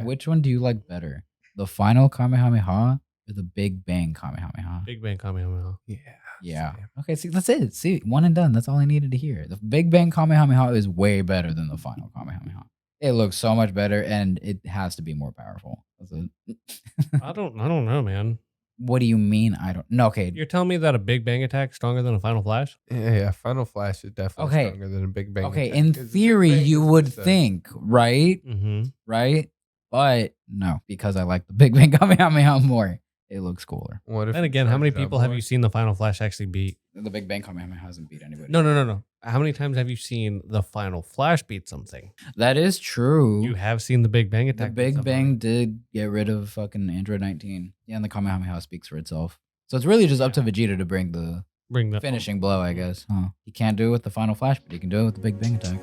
Which one do you like better? The final Kamehameha or the Big Bang Kamehameha? Big Bang Kamehameha. Yeah. Okay, see, that's it. See, one and done. That's all I needed to hear. The Big Bang Kamehameha is way better than the final Kamehameha. It looks so much better, and it has to be more powerful. That's it. I don't know, man. What do you mean? I don't know. Okay. You're telling me that a Big Bang attack is stronger than a Final Flash? Yeah. Final Flash is definitely stronger than a Big Bang. Okay, attack. in 'Cause the Big theory, Bang you is would just think, right? Mm-hmm. Right? But no, because I like the Big Bang Kamehameha more. It looks cooler. What if And again, how many people have you seen the Final Flash actually beat? The Big Bang Kamehameha hasn't beat anybody. No. How many times have you seen the Final Flash beat something? That is true. You have seen the Big Bang The attack. Big Bang did get rid of fucking Android 19. Yeah, and the Kamehameha speaks for itself. So it's really just up to Vegeta to bring the finishing blow, I guess. Huh. He can't do it with the Final Flash, but he can do it with the Big Bang attack.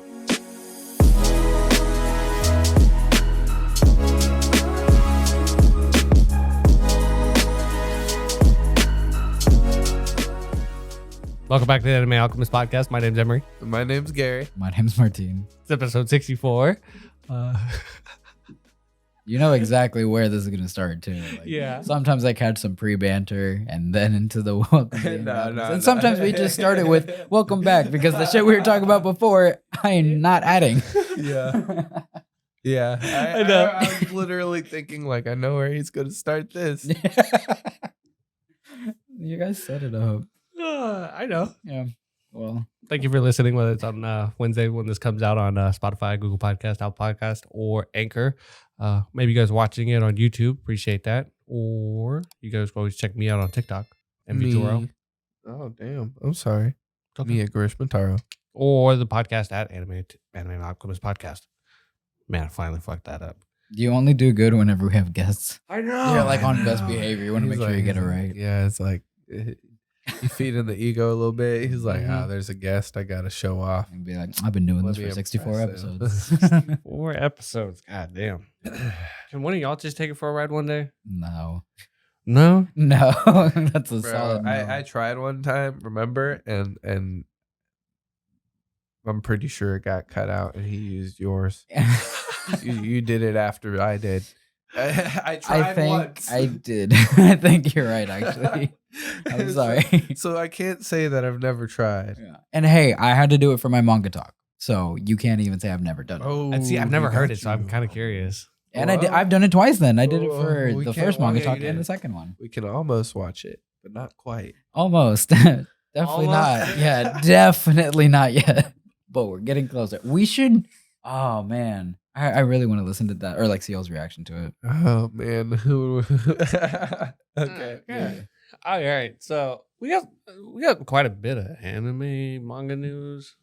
Welcome back to the Anime Alchemist podcast. My name's Emory. My name's Gary. My name's Martine. It's episode 64. You know exactly where this is going to start, too. Like, Yeah. Sometimes I catch some pre-banter and then into the welcome. And sometimes we just start it with welcome back because the shit we were talking about before, I am not adding. Yeah. Yeah. I know. I was literally thinking, like, I know where he's going to start this. You guys set it up. I know. Yeah. Well, thank you for listening, whether it's on Wednesday when this comes out on Spotify, Google Podcast, Apple Podcast, or Anchor. Maybe you guys watching it on YouTube. Appreciate that. Or you guys can always check me out on TikTok. MV2RL. Oh, damn. I'm sorry. Okay. Me at Grishmataro. Or the podcast at Anime Alchemist Podcast. Man, I finally fucked that up. you only do good whenever we have guests. I know. You're like on best behavior. You want to make sure you get it right. Yeah, it's like you feed in the ego a little bit. He's like, there's a guest. I got to show off. And be like, I've been doing Let this me for 64 impress episodes. 4 episodes. God damn. Can one of y'all just take it for a ride one day? No. No? No. That's a Bro, solid no. I tried one time, remember? And I'm pretty sure it got cut out and he used yours. you did it after I did. I tried once. I did. I think you're right, actually. I'm sorry. So I can't say that I've never tried. Yeah. And hey, I had to do it for my manga talk. So you can't even say I've never done it. Oh, And see, I've never heard it, so I'm kind of curious. And I've done it twice then. I did it for we the can't first manga watch it talk again. and the second one. We can almost watch it, but not quite. Almost. Definitely Almost? not. Yeah, definitely not yet. But we're getting closer. We should. Oh, man. I really want to listen to that or like see y'all's reaction to it. Oh man. Okay. Yeah. All right. So we got quite a bit of anime manga news.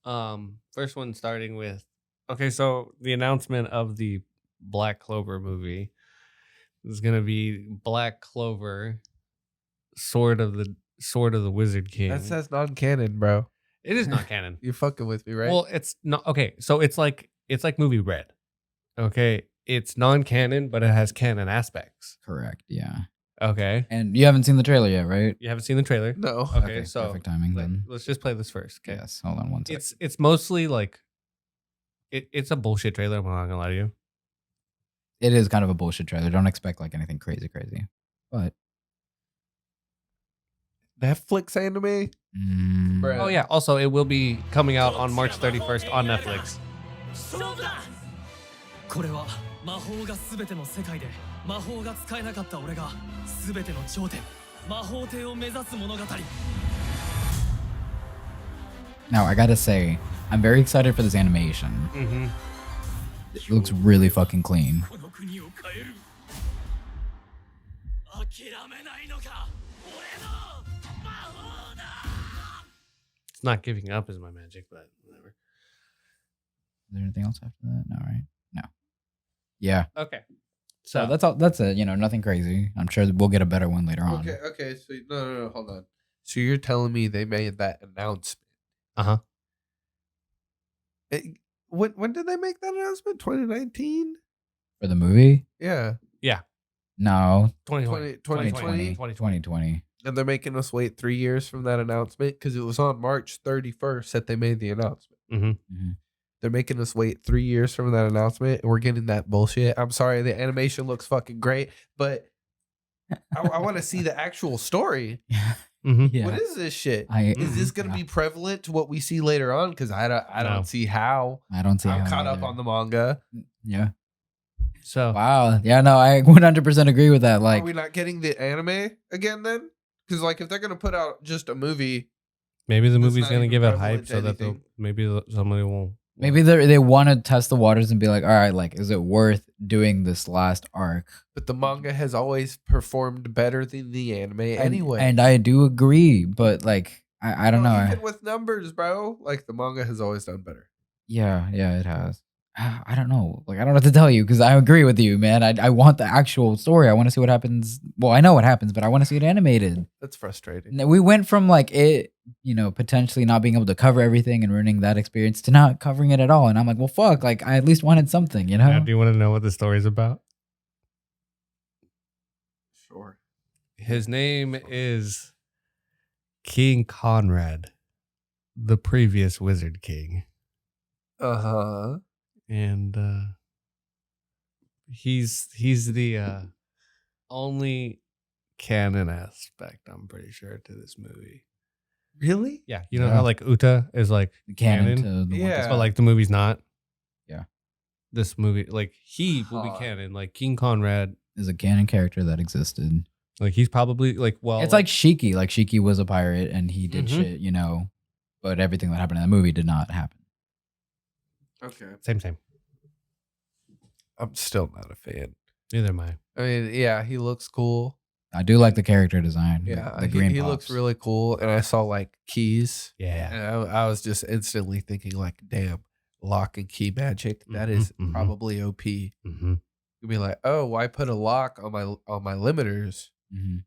First one starting with so the announcement of the Black Clover movie is gonna be Black Clover, Sword of the Wizard King. That's non-canon, bro. It is not canon. You're fucking with me, right? Well, it's not okay. So it's like movie Red. Okay, it's non-canon, but it has canon aspects. Correct. Yeah. Okay, And you haven't seen the trailer yet, right? you haven't seen the trailer. no. Okay, so perfect timing then. let's just play this first. Okay, Yes. Hold on one second. it's mostly like it's a bullshit trailer. I'm not gonna lie to you. It is kind of a bullshit trailer. Don't expect like anything crazy. But Netflix anime? Bruh. Oh yeah. Also, it will be coming out on March 31st on Netflix. これは魔法が全ての世界で魔法が使えなかった俺が全ての頂点魔法帝を目指す物語 now I gotta say, I'm very excited for this animation. Mm-hmm. It looks really fucking clean. この国を変える諦めないのか俺の魔法だ It's not giving up is my magic, but whatever. Is there anything else after that? No, right? No. Yeah. Okay. So So that's all. That's it. Nothing crazy. I'm sure we'll get a better one later on. Okay. So no, hold on. So you're telling me they made that announcement? Uh-huh. When did they make that announcement? 2019? For the movie? Yeah. No. 2020. 2020. 2020. And they're making us wait 3 years from that announcement because it was on March 31st that they made the announcement. Mm-hmm. Mhm. They're making us wait 3 years from that announcement, and we're getting that bullshit. I'm sorry, the animation looks fucking great, but I want to see the actual story. Yeah. What is this shit? Is this going to be prevalent to what we see later on? Because I don't see how. I don't see how. I'm caught up on the manga. Yeah. So wow. Yeah, no, I 100% agree with that. Like, are we not getting the anime again then? Because like if they're going to put out just a movie, maybe the It's movie's not going to even give it prevalent hype to so that anything. maybe somebody will. maybe they want to test the waters and be like, all right, like, is it worth doing this last arc? but the manga has always performed better than the anime anyway. And I do agree, but like, I don't know. Even with numbers, bro, like the manga has always done better. Yeah, it has. I don't know. Like, I don't know what to tell you because I agree with you, man. I want the actual story. I want to see what happens. Well, I know what happens, but I want to see it animated. That's frustrating. We went from like it, potentially not being able to cover everything and ruining that experience to not covering it at all. And I'm like, well, fuck. Like, I at least wanted something, Now, do you want to know what the story's about? Sure. His name is King Conrad, the previous Wizard King. Uh-huh. And he's the only canon aspect, I'm pretty sure, to this movie. Really? Yeah, you know how like Uta is like canon canon, to the Yeah. but like the movie's not. Yeah. This movie, like he will be canon. Like King Conrad is a canon character that existed. Like he's probably like it's like Shiki. Like Shiki was a pirate and he did shit, but everything that happened in that movie did not happen. Okay. Same. I'm still not a fan. Neither am I. I mean, yeah, he looks cool. I do like the character design. Yeah, the green he looks really cool. And I saw like keys. Yeah. And I was just instantly thinking like, damn, lock and key magic. That is probably OP. Mm-hmm. You'd be like, oh, why put a lock on my limiters? Mm-hmm.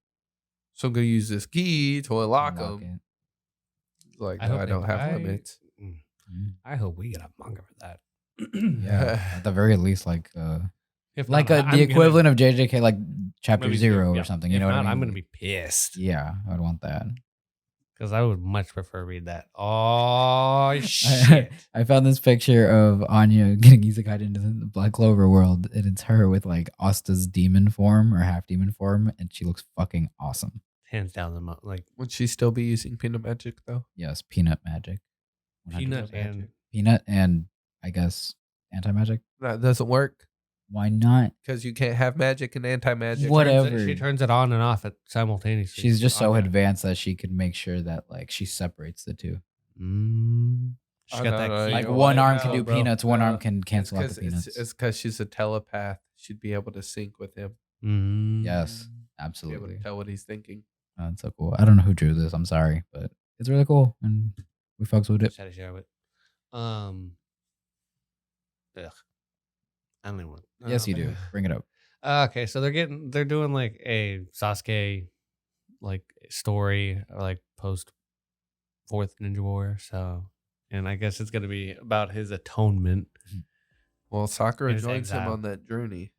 So I'm gonna use this key to unlock them. Like, I don't have limits. I hope we get a manga for that. Yeah, at the very least, like if like not, the equivalent of JJK, like chapter maybe 0 or something. You know what I mean? I'm gonna be pissed. Yeah, I'd want that because I would much prefer read that. Oh shit! I found this picture of Anya getting isekai'd into the Black Clover world, and it's her with like Asta's demon form or half demon form, and she looks fucking awesome. Hands down, the like. Would she still be using peanut magic though? Yes, peanut magic. Peanut and I guess anti-magic. That doesn't work. Why not? Because you can't have magic and anti-magic. Whatever. She turns it on and off simultaneously. She's just so advanced that she could make sure that like she separates the two. She got that key. Like one arm can do peanuts, one arm can cancel out the peanuts. It's because she's a telepath. She'd be able to sync with him. Yes, Be absolutely. able to tell what he's thinking. That's so cool. I don't know who drew this. I'm sorry, but it's really cool, and we fucks with it. Just had to share it. Ugh. I don't even want. Yes, you do. Bring it up. Okay, so they're doing like a Sasuke like story or like post fourth Ninja War. So, and I guess it's gonna be about his atonement. Well, Sakura His joins him exile. on that journey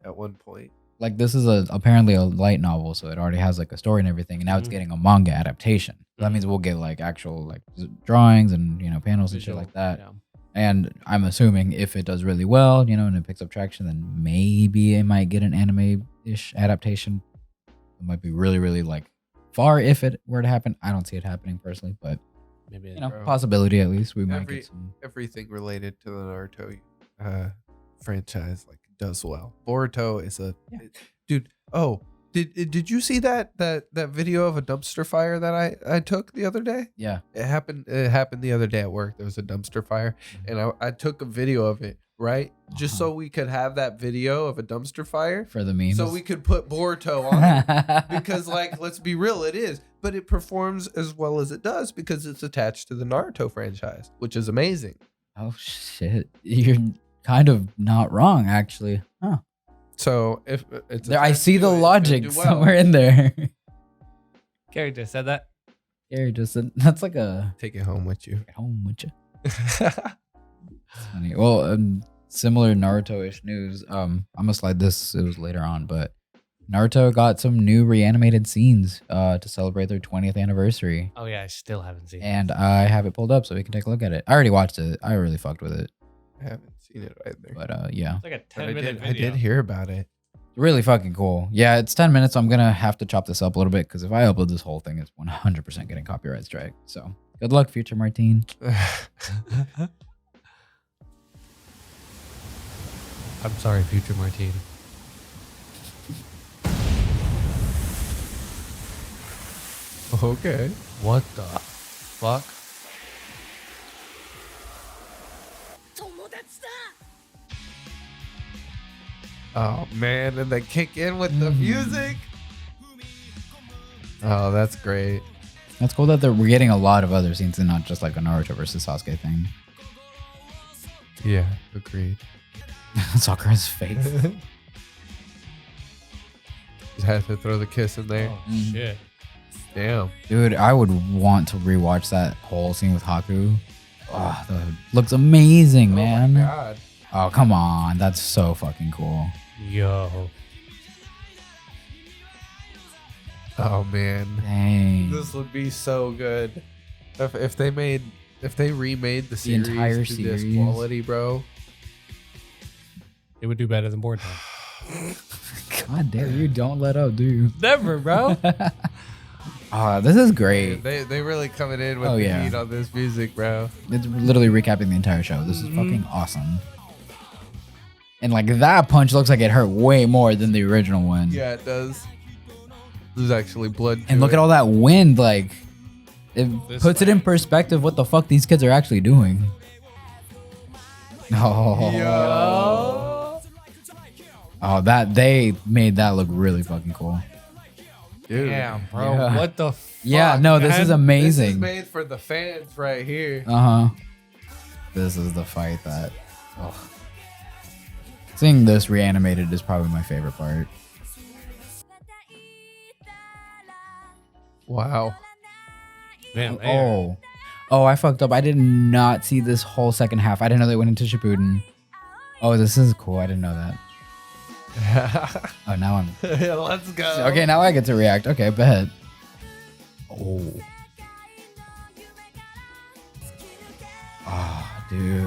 at one point. Like this is apparently a light novel, so it already has like a story and everything, and now it's getting a manga adaptation. So that means we'll get like actual like drawings and panels and shit like that. Yeah. And I'm assuming if it does really well, and it picks up traction, then maybe it might get an anime-ish adaptation. It might be really, really like far if it were to happen. I don't see it happening personally, but Maybe possibility at least. We might get some. Everything related to the Naruto franchise like does well. Boruto is dude. Oh, did you see that video of a dumpster fire that I took the other day? Yeah, it happened the other day at work. There was a dumpster fire, and I took a video of it, right? Just so we could have that video of a dumpster fire for the memes, so we could put Boruto on it. Because like, let's be real, it is, but it performs as well as it does because it's attached to the Naruto franchise, which is amazing. Oh shit, you're kind of not wrong actually, huh? So if it's there, I see the logic somewhere in there. Gary just said that. Gary just said that's like a take it home with you. Take it home with you. Funny. Well, similar Naruto-ish news. I'm gonna slide this. It was later on, but Naruto got some new reanimated scenes to celebrate their 20th anniversary. Oh yeah, I still haven't seen it. And I have it pulled up so we can take a look at it. I already watched it. I really fucked with it. I haven't seen it either. But yeah, It's like a But 10-minute I video. did hear about it. really fucking cool. Yeah, it's 10 minutes. So I'm gonna have to chop this up a little bit because if I upload this whole thing, it's 100% getting copyright strike. So good luck, future Martine. I'm sorry, future Martine. Okay. What the fuck? Oh man, and they kick in with the music. Oh, that's great. That's cool that we're getting a lot of other scenes and not just like a Naruto versus Sasuke thing. Yeah, agreed. Sakura's face. Just had to throw the kiss in there. Oh shit. Damn. Dude, I would want to rewatch that whole scene with Haku. Oh, that looks amazing, man. Oh my god. Oh, come on. That's so fucking cool. Yo. Oh man. Dang. This would be so good. If they remade the series entire to this series. quality, bro. It would do better than board time. God damn, you don't let up, do you? Never, bro. Oh, this is great. They really coming in with Oh, the yeah. heat on this music, bro. It's literally recapping the entire show. This is fucking awesome. And like that punch looks like it hurt way more than the original one. Yeah, it does. There's actually blood. And look at all that wind, like it This puts it in fight. perspective what the fuck these kids are actually doing. Oh, oh, that they made that look really fucking cool. dude. Damn, bro. Yeah. What the fuck? Yeah, no, this is man? This is amazing. made for the fans right here. Uh-huh. This is the fight that seeing this reanimated is probably my favorite part. Wow. Damn, Oh, I fucked up. I did not see this whole second half. I didn't know they went into Shippuden. Oh, this is cool. I didn't know that. Oh, now I'm Let's go. okay. Now I get to react. Okay, bet. Oh. Oh, dude.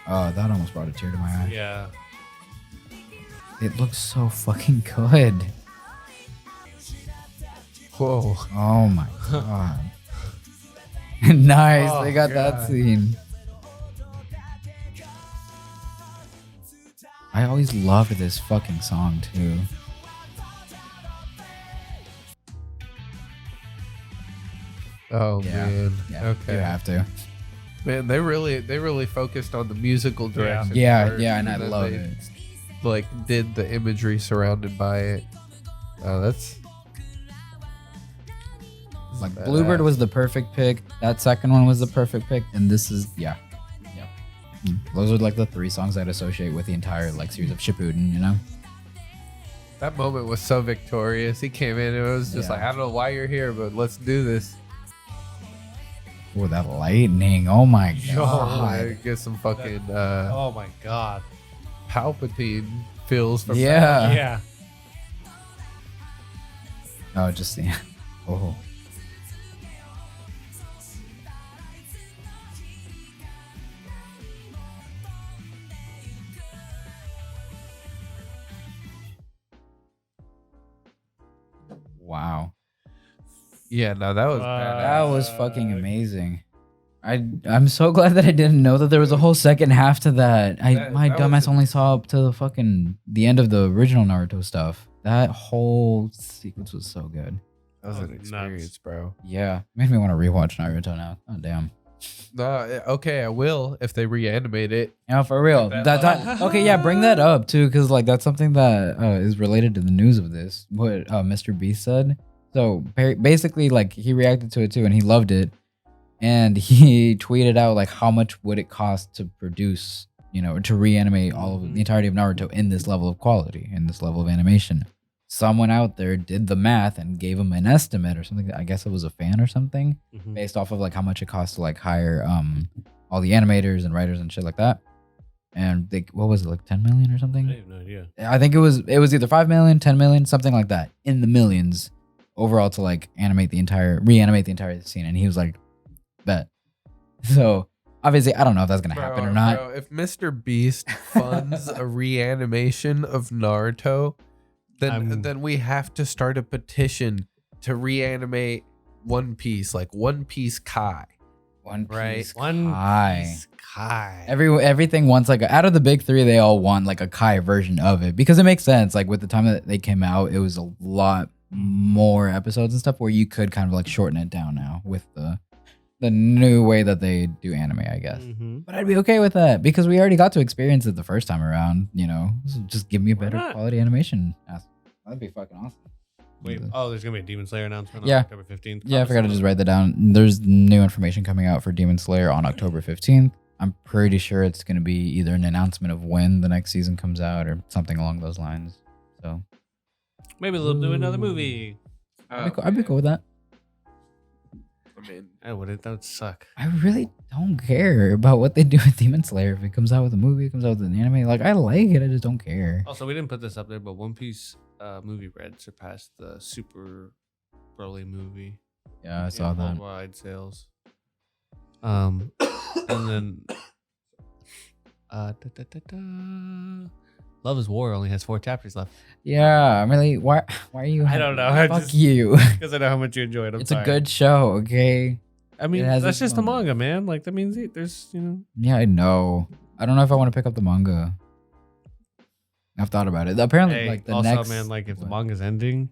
Oh, that almost brought a tear to my eye. Yeah. It looks so fucking good. Whoa. Oh my god. Nice. Oh, They got that God. scene. I always loved this fucking song too. Oh Yeah. man. Yeah. Okay. You have to. Man, they really focused on the musical direction. Yeah, first, yeah, and I then love they, it. Like did the imagery surrounded by it. Oh, that's Like badass. Bluebird was the perfect pick. That second one was the perfect pick, and this is yeah. Those are like the three songs I'd associate with the entire like series of Shippuden, you know? that moment was so victorious. He came in and it was just Yeah. like, I don't know why you're here, but let's do this. Oh, that lightning. Oh my Yo, god. get some fucking Oh my god. Palpatine feels from Yeah. Yeah. Oh, just the oh. Wow. Yeah, no, that was That badass. was fucking amazing. I'm so glad that I didn't know that there was a whole second half to that. My that was dumbass a- only saw up to the end of the original Naruto stuff. That whole sequence was so good. That was Oh, an nuts. experience, bro. Yeah, made me want to rewatch Naruto now. Oh damn. No, okay, I will if they reanimate it. Yeah, for real. That- Okay, yeah, bring that up too, because like that's something that is related to the news of this. What Mr. Beast said. So basically, like he reacted to it too, and he loved it, and he tweeted out like how much would it cost to produce, to reanimate all of the entirety of Naruto in this level of quality, in this level of animation. Someone out there did the math and gave him an estimate or something. I guess it was a fan or something, Mhm. based off of like how much it costs to like hire all the animators and writers and shit like that. And what was it, like 10 million or I something? have no idea. I think it was either 5 million, 10 million, something like that, in the millions overall to like reanimate the entire scene. And he was like, bet. So Obviously, I don't know if that's gonna happen or not. Bro, if Mr. Beast funds a reanimation of Naruto, then we have to start a petition to reanimate One Piece, like One Piece Kai. One Right. Piece One Kai. Piece Kai. Everything wants like out of the big three, they all want like a Kai version of it because it makes sense. Like with the time that they came out, it was a lot more episodes and stuff where you could kind of like shorten it down now with the new way that they do anime, I guess. Mhm. But I'd be okay with that because we already got to experience it the first time around. You know, so just give me a better not? quality animation. That'd be fucking awesome. Wait, there's gonna be a Demon Slayer announcement on Yeah. October 15th. Yeah, I forgot to just write that down. There's new information coming out for Demon Slayer on October 15th. I'm pretty sure it's going to be either an announcement of when the next season comes out or something along those lines. So Maybe they'll do another movie. I'd be cool with that. I mean, I wouldn't. That would suck. I really don't care about what they do with Demon Slayer. If it comes out with a movie, it comes out with an anime. Like, I like it. I just don't care. Also, we didn't put this up there, but One Piece movie Red surpassed the Super Broly movie. Yeah, I saw in that. worldwide sales. And then Love is War only has 4 chapters left. Yeah, I'm really. Why are you? I don't know. I Fuck just- you. Because I know how much you enjoy it. It's a good show, okay? I mean, it has that's its just the moments. manga, man. Like, that means there's, Yeah, I know. I don't know if I want to pick up the manga. I've thought about it. Apparently, Hey, like the also, next. man, like if the what? manga's ending,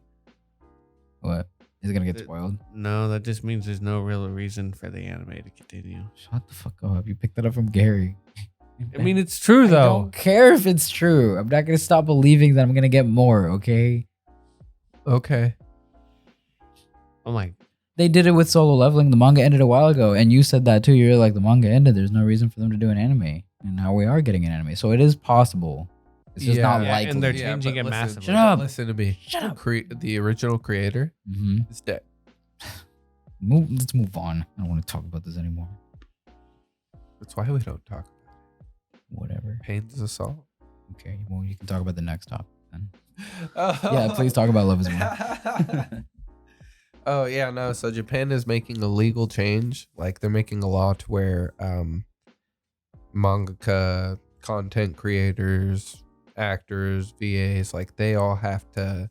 What? Is it gonna get It- spoiled? no, that just means there's no real reason for the anime to continue. Shut the fuck up. You picked that up from Gary. I mean, it's true I though. don't care if it's true. I'm not gonna stop believing that I'm gonna get more, okay? okay. Oh my, They did it with Solo Leveling. The manga ended a while ago, and you said that too. You're like, the manga ended. There's no reason for them to do an anime. And now we are getting an anime. So it is possible. It's just not Yeah, likely. and they're changing but it listen, massively. Shut up. Listen to me. Shut up. The original creator hmm is dead. Let's move on. I don't want to talk about this anymore. That's why we don't talk. Whatever. Pain's assault. Okay. Well, you can talk about the next topic then. Yeah, Yeah, please talk about Love is War. Oh yeah, no. So Japan is making a legal change. Like they're making a law to where mangaka, content creators, actors, VAs, like they all have to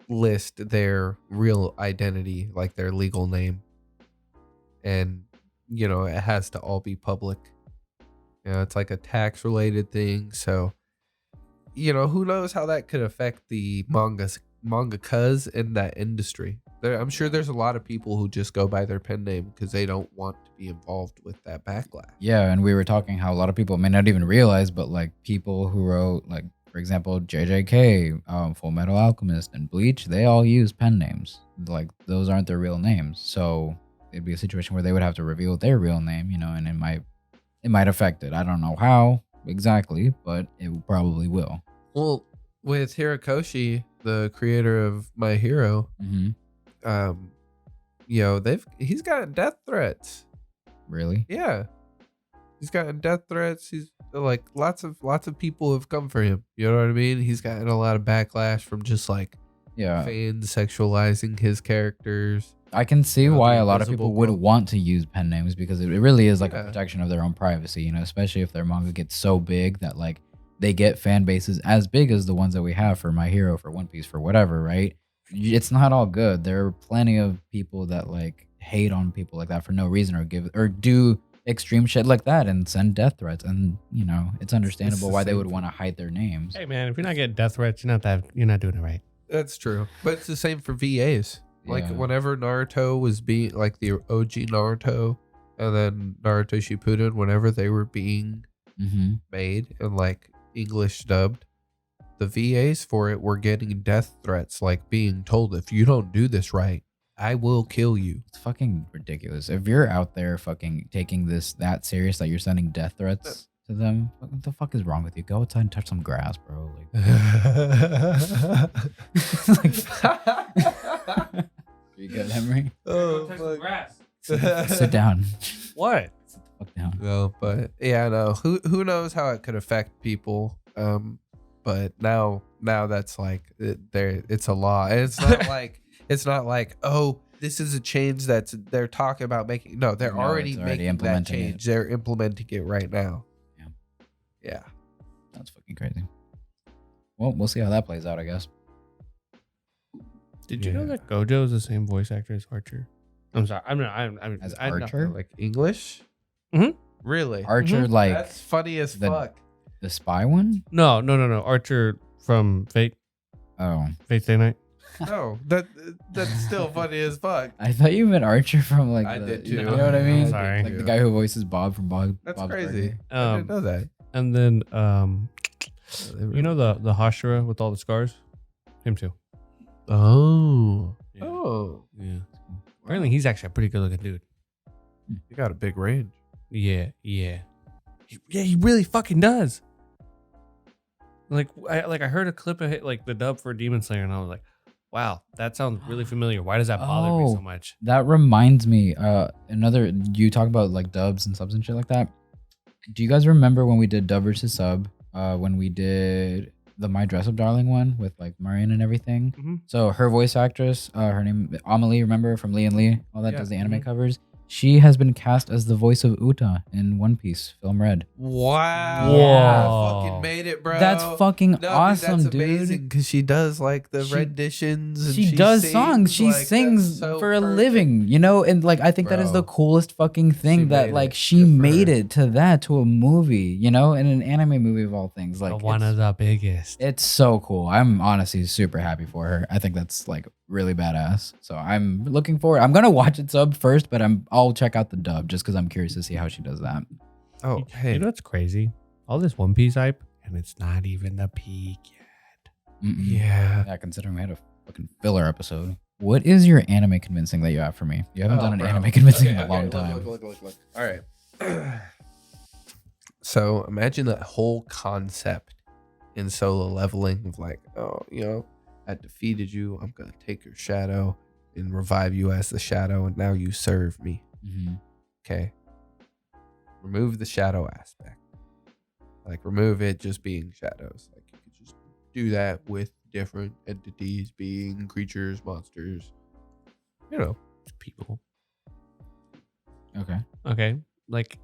list their real identity, like their legal name. And it has to all be public. It's like a tax related thing. So, who knows how that could affect the mangakas in that industry. I'm sure there's a lot of people who just go by their pen name because they don't want to be involved with that backlash. Yeah, and we were talking how a lot of people may not even realize, but like people who wrote, like, for example, JJK, Full Metal Alchemist, and Bleach, they all use pen names. Like, those aren't their real names. So it'd be a situation where they would have to reveal their real name, and it might affect it. I don't know how exactly, but it probably will. Well, with Hirokoshi, the creator of My Hero, Mm-hmm. he's gotten death threats. Really? Yeah, he's gotten death threats. He's like lots of people have come for him. You know what I mean? He's gotten a lot of backlash from just like Yeah. fans sexualizing his characters. I can see the why a lot of Invisible people would Girl. want to use pen names because it really is like a Yeah. protection of their own privacy, especially if their manga gets so big that like they get fan bases as big as the ones that we have for My Hero, for One Piece, for whatever, right? It's not all good. There are plenty of people that like hate on people like that for no reason or do extreme shit like that and send death threats, and it's understandable the why they same would thing. want to hide their names. hey man, if you're not getting death threats, you're not doing it right. That's true, but it's the same for VAs. Like Yeah. whenever Naruto was being like the OG Naruto, and then Naruto Shippuden, whenever they were being Mm-hmm. made and like English dubbed, the VAs for it were getting death threats, like being told, if you don't do this right, I will kill you. It's fucking ridiculous. If you're out there fucking taking this that serious that you're sending death threats to them, what the fuck is wrong with you? Go outside and touch some grass, bro. You good, Emory? grass. Sit down. What? Sit the fuck down. No, but yeah, no. Who knows how it could affect people? But now that's like it's a law, and it's not like this is a change they're talking about making. No, they're No, already it's already making that implementing it. change. They're implementing it right now. Yeah. Yeah. That's fucking crazy. Well, we'll see how that plays out, I guess. Did you know that Gojo is the same voice actor as Archer? I'm sorry. As I know. Archer? Like English? Mhm. Really? Archer, like That's funny as fuck. the spy one? No. Archer from Fate Oh. Stay Night. No, that's still funny as fuck. I thought you meant Archer from like I the, did you too. know what I mean? Sorry. Like the guy who voices Bob from That's Bob's crazy. Burger. I didn't know that. And then you know the Hashira with all the scars? Him too. Oh. Yeah. Oh. Yeah. Apparently he's actually a pretty good looking dude. You got a big range. Yeah. He really fucking does. Like I heard a clip of it, like the dub for Demon Slayer, and I was like, wow, that sounds really familiar. Why does that bother me so much? That reminds me, you talk about like dubs and subs and shit like that. Do you guys remember when we did dub versus sub? When we did the My Dress Up Darling one with like Marion and everything. Mhm. So her voice actress, her name Amelie, remember from Lee and Lee, all that Yeah. does the anime Mhm. covers. She has been cast as the voice of Uta in One Piece Film Red. Wow. Whoa. Yeah, fucking made it, bro. That's fucking No, awesome, that's amazing dude. because she does like the She- renditions. And She does sings, songs. She like, that's sings so for a perfect. living, you know? And like I think that is the Bro. coolest fucking thing She that made like it. she Good for made her. it to a movie, you know, in an anime movie of all things. Like One of the biggest. it's so cool. I'm honestly super happy for her. I think that's like really badass. So I'm looking forward. I'm gonna watch it sub first, but I'll check out the dub just because I'm curious to see how she does that. Oh, hey. You know what's crazy? All this One Piece hype, and it's not even the peak yet. Mm-mm. Yeah. Yeah, considering we had a fucking filler episode. What is your anime convincing that you have for me? You haven't done an bro. anime convincing in a Okay, long look, time. Look. All right. So imagine that whole concept in solo leveling of like, oh, I defeated you. I'm going to take your shadow and revive you as the shadow. And now you serve me. Mhm. Okay. Remove the shadow aspect. Like remove it just being shadows. Like you could just do that with different entities, being creatures, monsters. People. Okay. Okay. Like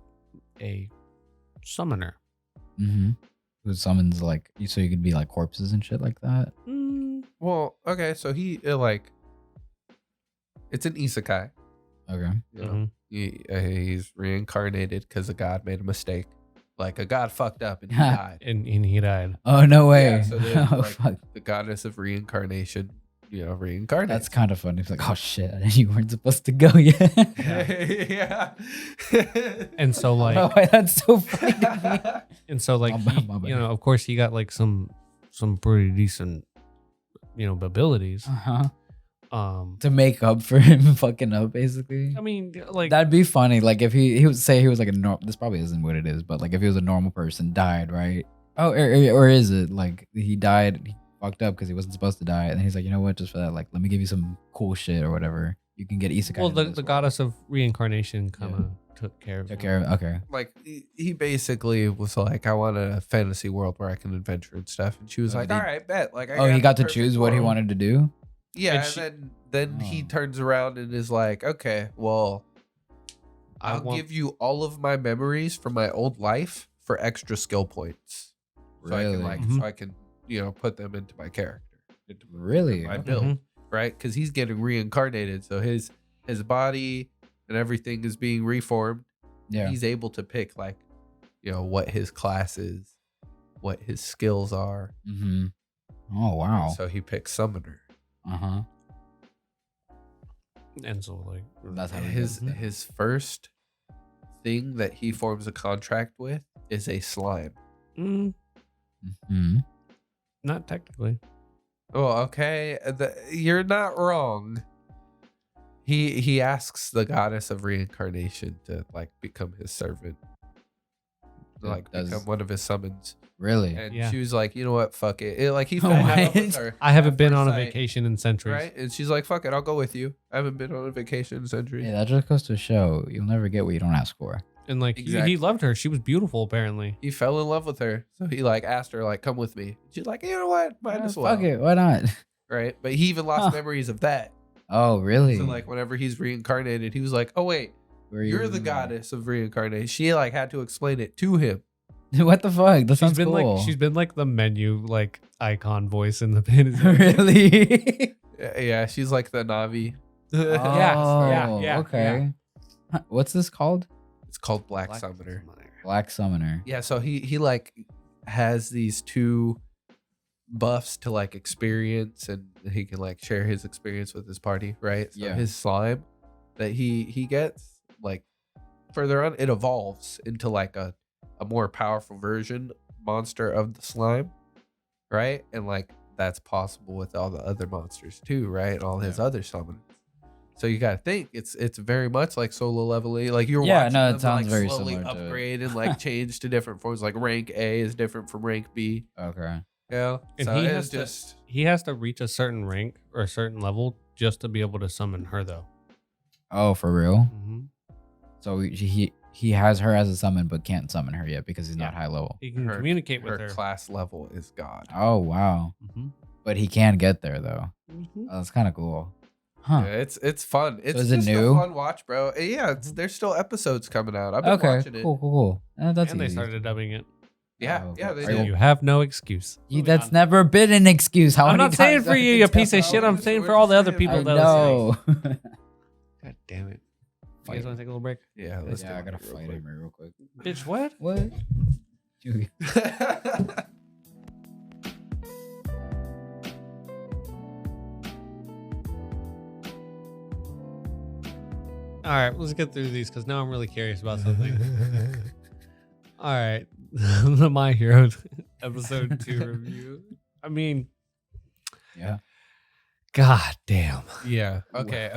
a summoner. Mm-hmm. Who summons like so you could be like corpses and shit like that. Well, okay, so he it's an isekai. Okay. You know? He's reincarnated because a god made a mistake. Like a god fucked up and he died. And he died. Oh no way. Yeah, so then, Oh, like, fuck. the goddess of reincarnation, reincarnates. That's kind of funny. It's like, oh shit, you weren't supposed to go yet. yeah. And so like Oh, that's so funny to me. and so like My bad. of course he got like some pretty decent abilities. Uh-huh. Um To make up for him fucking up, basically. I mean like That'd be funny. Like if he would say he was like a normal. This probably isn't what it is, but like if he was a normal person, died, right? Oh, or is it like he died? He fucked up because he wasn't supposed to die, and he's like, you know what? Just for that, like, let me give you some cool shit or whatever. You can get isekai. well into the this world. goddess of reincarnation kind of took care of Took him. care of. Okay. Like he basically was like, I want a fantasy world where I can adventure and stuff. And she was Oh, like, did he- all right, bet. Like, Oh, he the got to perfect choose what he world. wanted to do. Yeah, And and she- then he Oh. turns around and is like, okay, well, I I'll want- give you all of my memories from my old life for extra skill points. So I Really? can like, Mhm. so I can, put them into my character, into Really? my Okay. build, Mhm. right? Because he's getting reincarnated, so his body and everything is being reformed. Yeah. He's able to pick like, what his class is, what his skills are. Mm-hmm. Oh wow. So he picks summoner. Uh huh. And so like That's how he His does it. his first thing that he forms a contract with is a slime. Mm-hmm. not technically. Oh, okay. You're not wrong. He asks the goddess of reincarnation to like become his servant, like Does- become one of his summons. Really? And Yeah. she was like, you know what, fuck it. Like he Oh, fell in love with what? her. I haven't at been first on a sight, vacation in centuries. right? And she's like, fuck it, I'll go with you. I haven't been on a vacation in centuries. Yeah, that just goes to show you'll never get what you don't ask for. And like Exactly. he loved her. She was beautiful apparently. He fell in love with her, so he like asked her like, come with me. She's like, you know what, might as well. Fuck it, why not? Right? But he even lost Huh. memories of that. Oh, really? So like whenever he's reincarnated, he was like, "Oh wait, Were you're you- the goddess of reincarnation." She like had to explain it to him. What the fuck? That She's sounds been cool. like she's been like the menu like icon voice in the fantasy. Really? Yeah, she's like the Navi. yeah. Okay. Huh, what's this called? It's called Black Summoner. Black Summoner. Yeah, so he like has these two buffs to like experience, and he can like share his experience with his party, right? So Yeah. his slime that he gets like further on, it evolves into like a more powerful version monster of the slime, right? And like that's possible with all the other monsters too, right? All his other summons. So you gotta think it's very much like solo leveling. Like you're Yeah, watching no, it them sounds like very slowly similar to it. upgrade and like change to different forms. Like rank A is different from rank B. Okay. Yeah, And so he it's has to- just He has to reach a certain rank or a certain level just to be able to summon her though. Oh, for real? Mm-hmm. So he has her as a summon, but can't summon her yet because he's not Yeah. high level. He can her- communicate her with her. class level is God. Oh wow. Mm-hmm. But he can get there though. Mm-hmm. Oh, that's kind of cool. Huh. Yeah, it's fun. It's is it just new? a fun watch, bro. Yeah, there's still episodes coming out. I've been Okay. watching it. Cool. That's And they easy. started dubbing it. Yeah, Oh, yeah, they are So did. you have no excuse. That's Moving on. never been an excuse. How I'm many not saying times for I you, have you to piece of tell shit. you? I'm We're saying just for all the other saying, people I that know. God damn it. You guys want to take a little break? Yeah, let's Yeah, I do gotta it real fight quick. Emory real quick. Bitch, what? What? All right, let's get through these because now I'm really curious about something. All right, the My Hero episode 2 review. I mean, Yeah. god damn. Yeah. Okay.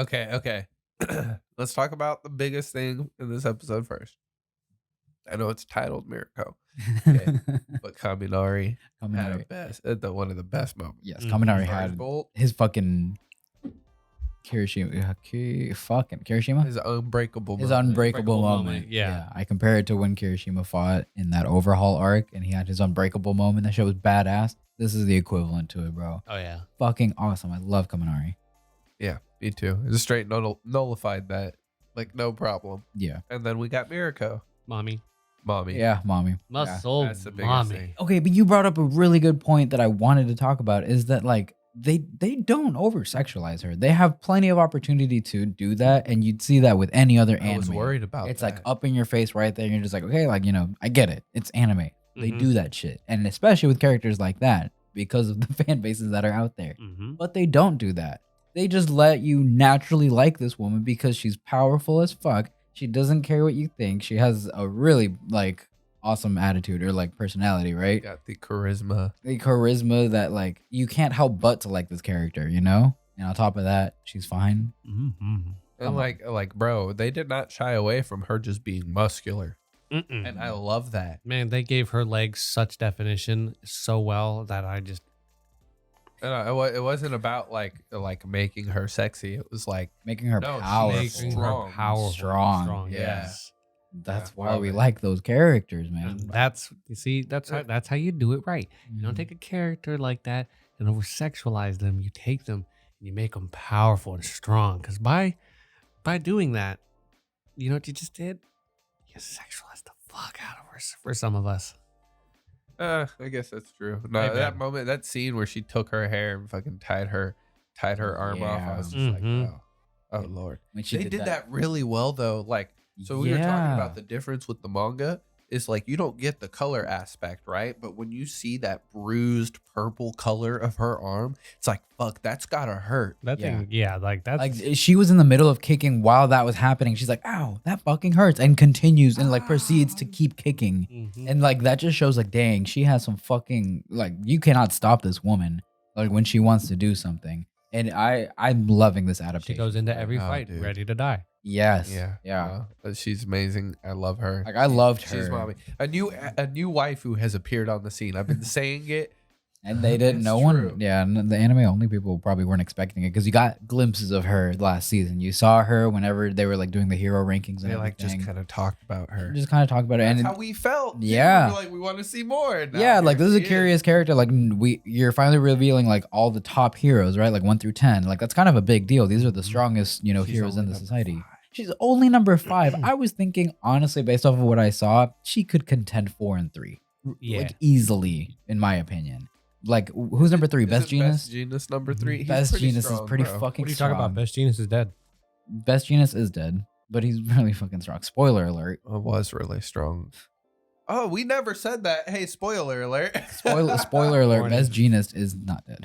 Let's talk about the biggest thing in this episode first. I know it's titled Miracle, but Kaminari had one of the best moments. Yes, Mm. Kaminari Stars had Bolt, his fucking Kirishima. Kirishima? his unbreakable His moment. unbreakable Unbreakable moment. moment, yeah. I compare it to when Kirishima fought in that overhaul arc and he had his unbreakable moment. That shit was badass. This is the equivalent to it, bro. Oh, yeah. Fucking awesome. I love Kaminari. Yeah, me too. It just straight nullified that, like no problem. Yeah. And then we got Miracle, Mommy. mommy. Yeah, mommy. Yeah. Muscle That's the biggest mommy. thing. Okay, but you brought up a really good point that I wanted to talk about is that like they don't over sexualize her. They have plenty of opportunity to do that, and you'd see that with any other anime. I was worried about It's that. like up in your face right there. And you're just like, okay, like, you know, I get it. It's anime. They Mhm. do that shit. And especially with characters like that because of the fan bases that are out there. Mm-hmm. But they don't do that. They just let you naturally like this woman because she's powerful as fuck. She doesn't care what you think. She has a really like awesome attitude or like personality, right? Got the charisma. The charisma that like you can't help but to like this character, you know? And on top of that, she's fine. Mm-hmm. And like, bro, they did not shy away from her just being muscular. Mm-mm. And I love that. Man, they gave her legs such definition so well that I just And it wasn't about like making her sexy. It was like Making her No, she powerful. makes making strong. her powerful, Strong, yeah. Yes. That's Yeah, why love we it. like those characters, man. And that's you see that's how you do it right. You don't take a character like that and over sexualize them. You take them and you make them powerful and strong. Because by doing that, you know what you just did? You sexualized the fuck out of her for some of us. I guess that's true. No, Hey, that man. moment, that scene where she took her hair and fucking tied her arm off, I was just like, Mhm. oh Lord. When she They did that really well though. Like, so we were talking Yeah. about the difference with the manga. Is like you don't get the color aspect, right? But when you see that bruised purple color of her arm, it's like, fuck, that's gotta hurt. That Yeah. thing, yeah, like that's Like she was in the middle of kicking while that was happening. She's like, "Ow, that fucking hurts," and continues and like proceeds to keep kicking. Mhm. And like that just shows like, dang, she has some fucking like you cannot stop this woman like when she wants to do something. And I'm loving this she adaptation. goes into every Oh, fight dude. ready to die. Yes. Yeah, Yeah. She's amazing. I love her. Like I loved her. She's mommy. A new wife who has appeared on the scene. I've been saying it And they didn't. It's No true. one. Yeah, the anime only people probably weren't expecting it because you got glimpses of her last season. You saw her whenever they were like doing the hero rankings and They like everything. just kind of talked about her. Just kind of talk about it. That's And how we felt. too. Yeah. We were like, we want to see more. And now yeah, like here this is a she curious character. Like you're finally revealing like all the top heroes, right? Like 1 through 10. Like that's kind of a big deal. These are the strongest, She's heroes in only the number society. 5. She's only number 5. I was thinking, honestly, based off of what I saw, she could contend 4 and 3, Yeah. like easily, in my opinion. Like who's number 3? Best Isn't Genius. Best Genius number 3. He's Best pretty Genius strong, is pretty bro. fucking What are you strong. talking about? Best Genius is dead. Best Genius is dead, but he's really fucking strong. Spoiler alert. It was really strong. Oh, we never said that. Hey, spoiler alert. Spoiler alert. Warning. Best Genius is not dead.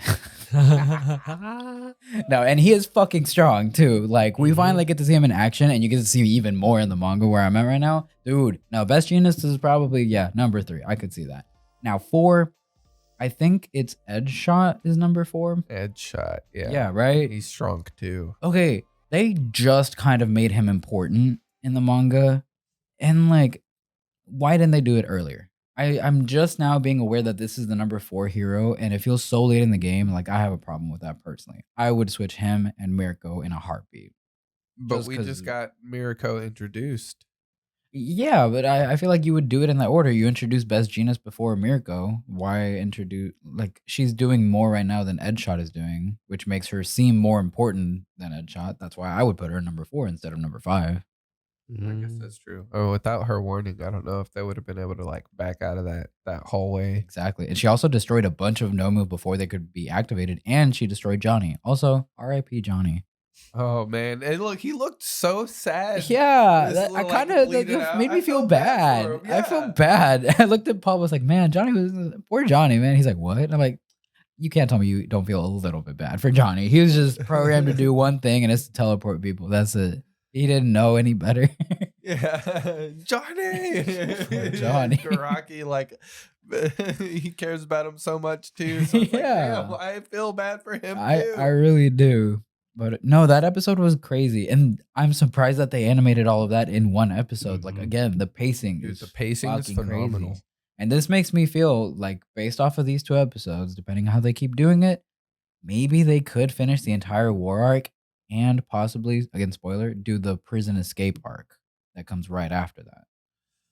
No, and he is fucking strong too. Like we Mhm. finally get to see him in action, and you get to see even more in the manga where I'm at right now, dude. No, Best Genius is probably number 3. I could see that. Now 4, I think it's Edge Shot is number 4. Edge shot. Yeah. Yeah, right. He's strong too. Okay, they just kind of made him important in the manga, and like, why didn't they do it earlier? I'm just now being aware that this is the number 4 hero, and it feels so late in the game. Like I have a problem with that personally. I would switch him and Mirko in a heartbeat. But Just we 'cause- just got Mirko introduced. Yeah, but I feel like you would do it in that order. You introduce Best Genius before Mirko. Why introduce, like, she's doing more right now than Edshot is doing, which makes her seem more important than Edshot. That's why I would put her number 4 instead of number 5. I guess that's true. Oh, without her warning, I don't know if they would have been able to like back out of that hallway. Exactly. And she also destroyed a bunch of Nomu before they could be activated, and she destroyed Johnny. Also, RIP Johnny. Oh man, and look, he looked so sad. Yeah, This that, I little, kind like, of bleeding out. made me I feel felt bad bad. for him, I yeah. felt bad. I looked at Paul, was like, man, Johnny was poor Johnny, man. He's like, what? And I'm like, you can't tell me you don't feel a little bit bad for Johnny. He was just programmed to do one thing, and it's to teleport people. That's it. He didn't know any better. Yeah, Johnny. Johnny. Karaki, like he cares about him so much too. So it's Yeah. like, damn, I feel bad for him I too. really do. But no, that episode was crazy. And I'm surprised that they animated all of that in one episode. Like, Mhm. again, the pacing Dude, is the pacing is fucking phenomenal. crazy. And this makes me feel like, based off of these 2 episodes, depending on how they keep doing it, maybe they could finish the entire war arc and possibly, again, spoiler, do the prison escape arc that comes right after that.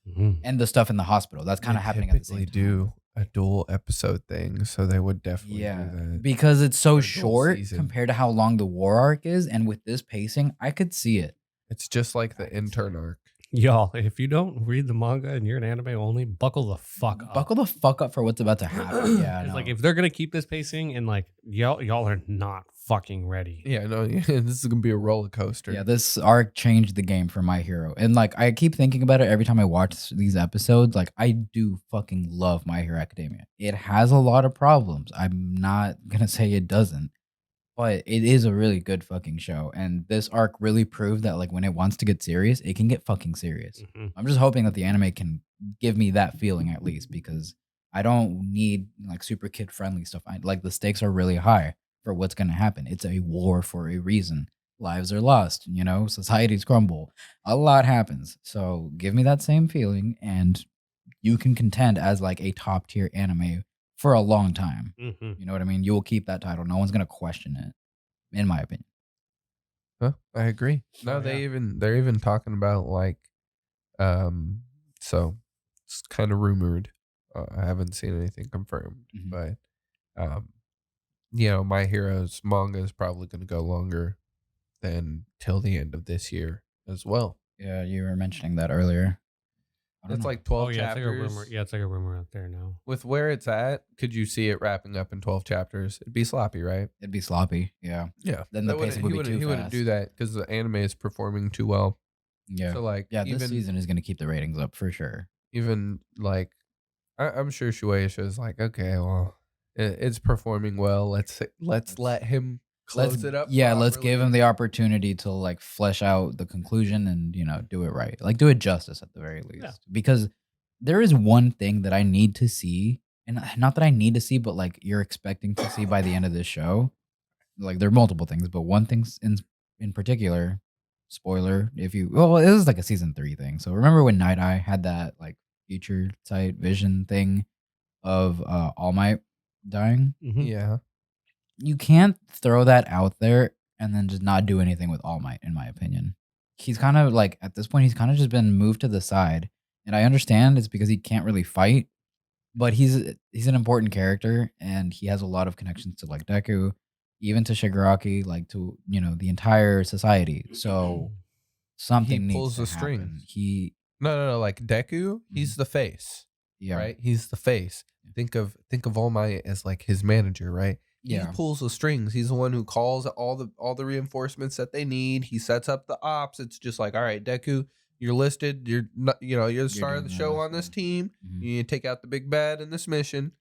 Mhm. And the stuff in the hospital. That's kind of They happening at the same typically time. do a dual episode thing, so they would definitely Yeah, do that. because it's so Or dual short season. compared to how long the war arc is. And with this pacing, I could see it. It's just like the intern arc. Y'all, if you don't read the manga and you're an anime only, buckle the fuck up. Buckle the fuck up for what's about to happen. Yeah, It's no. like if they're gonna keep this pacing and like y'all are not fucking ready. Yeah, no, this is gonna be a roller coaster. Yeah, this arc changed the game for My Hero. And like I keep thinking about it every time I watch these episodes. Like I do fucking love My Hero Academia. It has a lot of problems. I'm not gonna say it doesn't, but it is a really good fucking show. And this arc really proved that like when it wants to get serious, it can get fucking serious. Mhm. I'm just hoping that the anime can give me that feeling at least, because I don't need like super kid friendly stuff. Like the stakes are really high for what's going to happen. It's a war for a reason. Lives are lost, societies crumble. A lot happens. So give me that same feeling, and you can contend as like a top tier anime for a long time. Mhm. You know what I mean? You will keep that title. No one's going to question it, in my opinion. Huh, I agree. No, Oh, they're even talking about like, so it's kind of rumored. I haven't seen anything confirmed, Mhm. but My Hero's manga is probably going to go longer than till the end of this year as well. Yeah, you were mentioning that earlier. I don't It's know. like 12 Oh yeah, it's like a chapters. rumor. Yeah, it's like a rumor out there now. With where it's at, could you see it wrapping up in 12 chapters? It'd be sloppy, right? It'd be sloppy. Yeah. Yeah. Then the pacing would be too He wouldn't fast. do that because the anime is performing too well. Yeah. So like, Yeah, this even season is going to keep the ratings up for sure. even like, I'm sure Shueisha is like, okay, well, it's performing well. Let's let him close it up. Yeah, let's give him properly. the opportunity to like flesh out the conclusion and do it right. Like do it justice at the very least. Yeah. Because there is one thing that I need to see, and not that I need to see, but like you're expecting to see by the end of this show. Like there are multiple things, but one thing in particular, spoiler, it was like a season 3 thing. So remember when Night Eye had that like future sight vision thing of All Might? dying. Mhm. Yeah. You can't throw that out there and then just not do anything with All Might, in my opinion. He's kind of like, at this point, he's kind of just been moved to the side. And I understand it's because he can't really fight, but he's an important character and he has a lot of connections to like Deku, even to Shigaraki, like to, the entire society. So something needs pulls to the happen. strings. He, No. Like Deku, he's the face. yeah. Right? He's the face. Think of All Might as like his manager, right? Yeah. He pulls the strings. He's the one who calls all the reinforcements that they need. He sets up the ops. It's just like, all right, Deku, you're listed. You're not, you're the star of the doing show this, on this yeah. team. Mhm. You need to take out the big bad in this mission.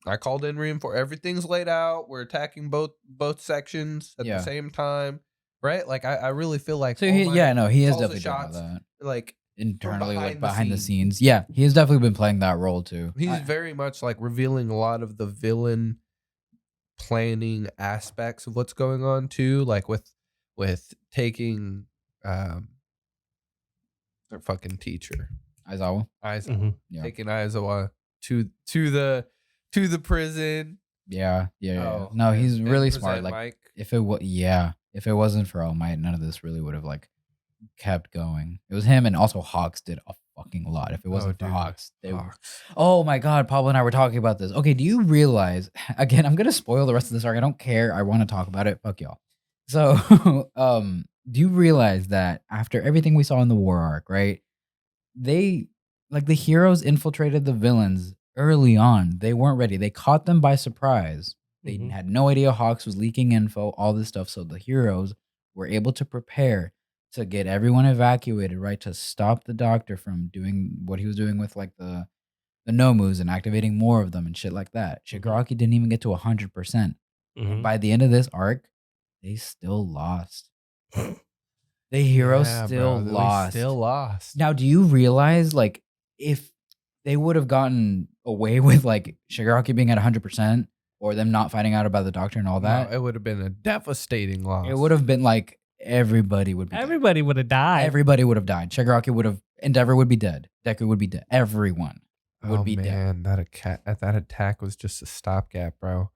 I called in reinforce. Everything's laid out. We're attacking both sections at the same time, right? Like I really feel like So All he is Might calls the definitely doing all shots, that like internally, like behind the behind the scenes. scenes. Yeah, he has definitely been playing that role too. He's very much like revealing a lot of the villain planning aspects of what's going on too, like with taking their fucking teacher Aizawa. Mhm. Yeah. taking Aizawa to the prison. Yeah. Oh, No, and- he's and really present smart. Like Mike. if it wasn't for All Might, none of this really would have like kept going. It was him, and also Hawks did a fucking lot. If it wasn't for dude. Hawks, Hawks. oh my god, Pablo and I were talking about this. Okay, do you realize? Again, I'm gonna spoil the rest of this arc. I don't care. I want to talk about it. Fuck y'all. So, do you realize that after everything we saw in the war arc, right? They like the heroes infiltrated the villains early on. They weren't ready. They caught them by surprise. They Mhm. had no idea Hawks was leaking info, all this stuff. So the heroes were able to prepare to get everyone evacuated, right? To stop the doctor from doing what he was doing with like the Nomus and activating more of them and shit like that. Shigaraki didn't even get to 100%. And Mhm. by the end of this arc, they still lost. The heroes Yeah, still bro, we lost. Still lost. Now, do you realize, like, if they would have gotten away with, like, Shigaraki being at 100% or them not finding out about the doctor and all that, No, it would have been a devastating loss. it would have been, like, everybody would be dead. Everybody would have died. Everybody would have died. Shigaraki would have, Endeavor would be dead. Deku would be dead. Everyone would be dead. That attack was just a stopgap, bro.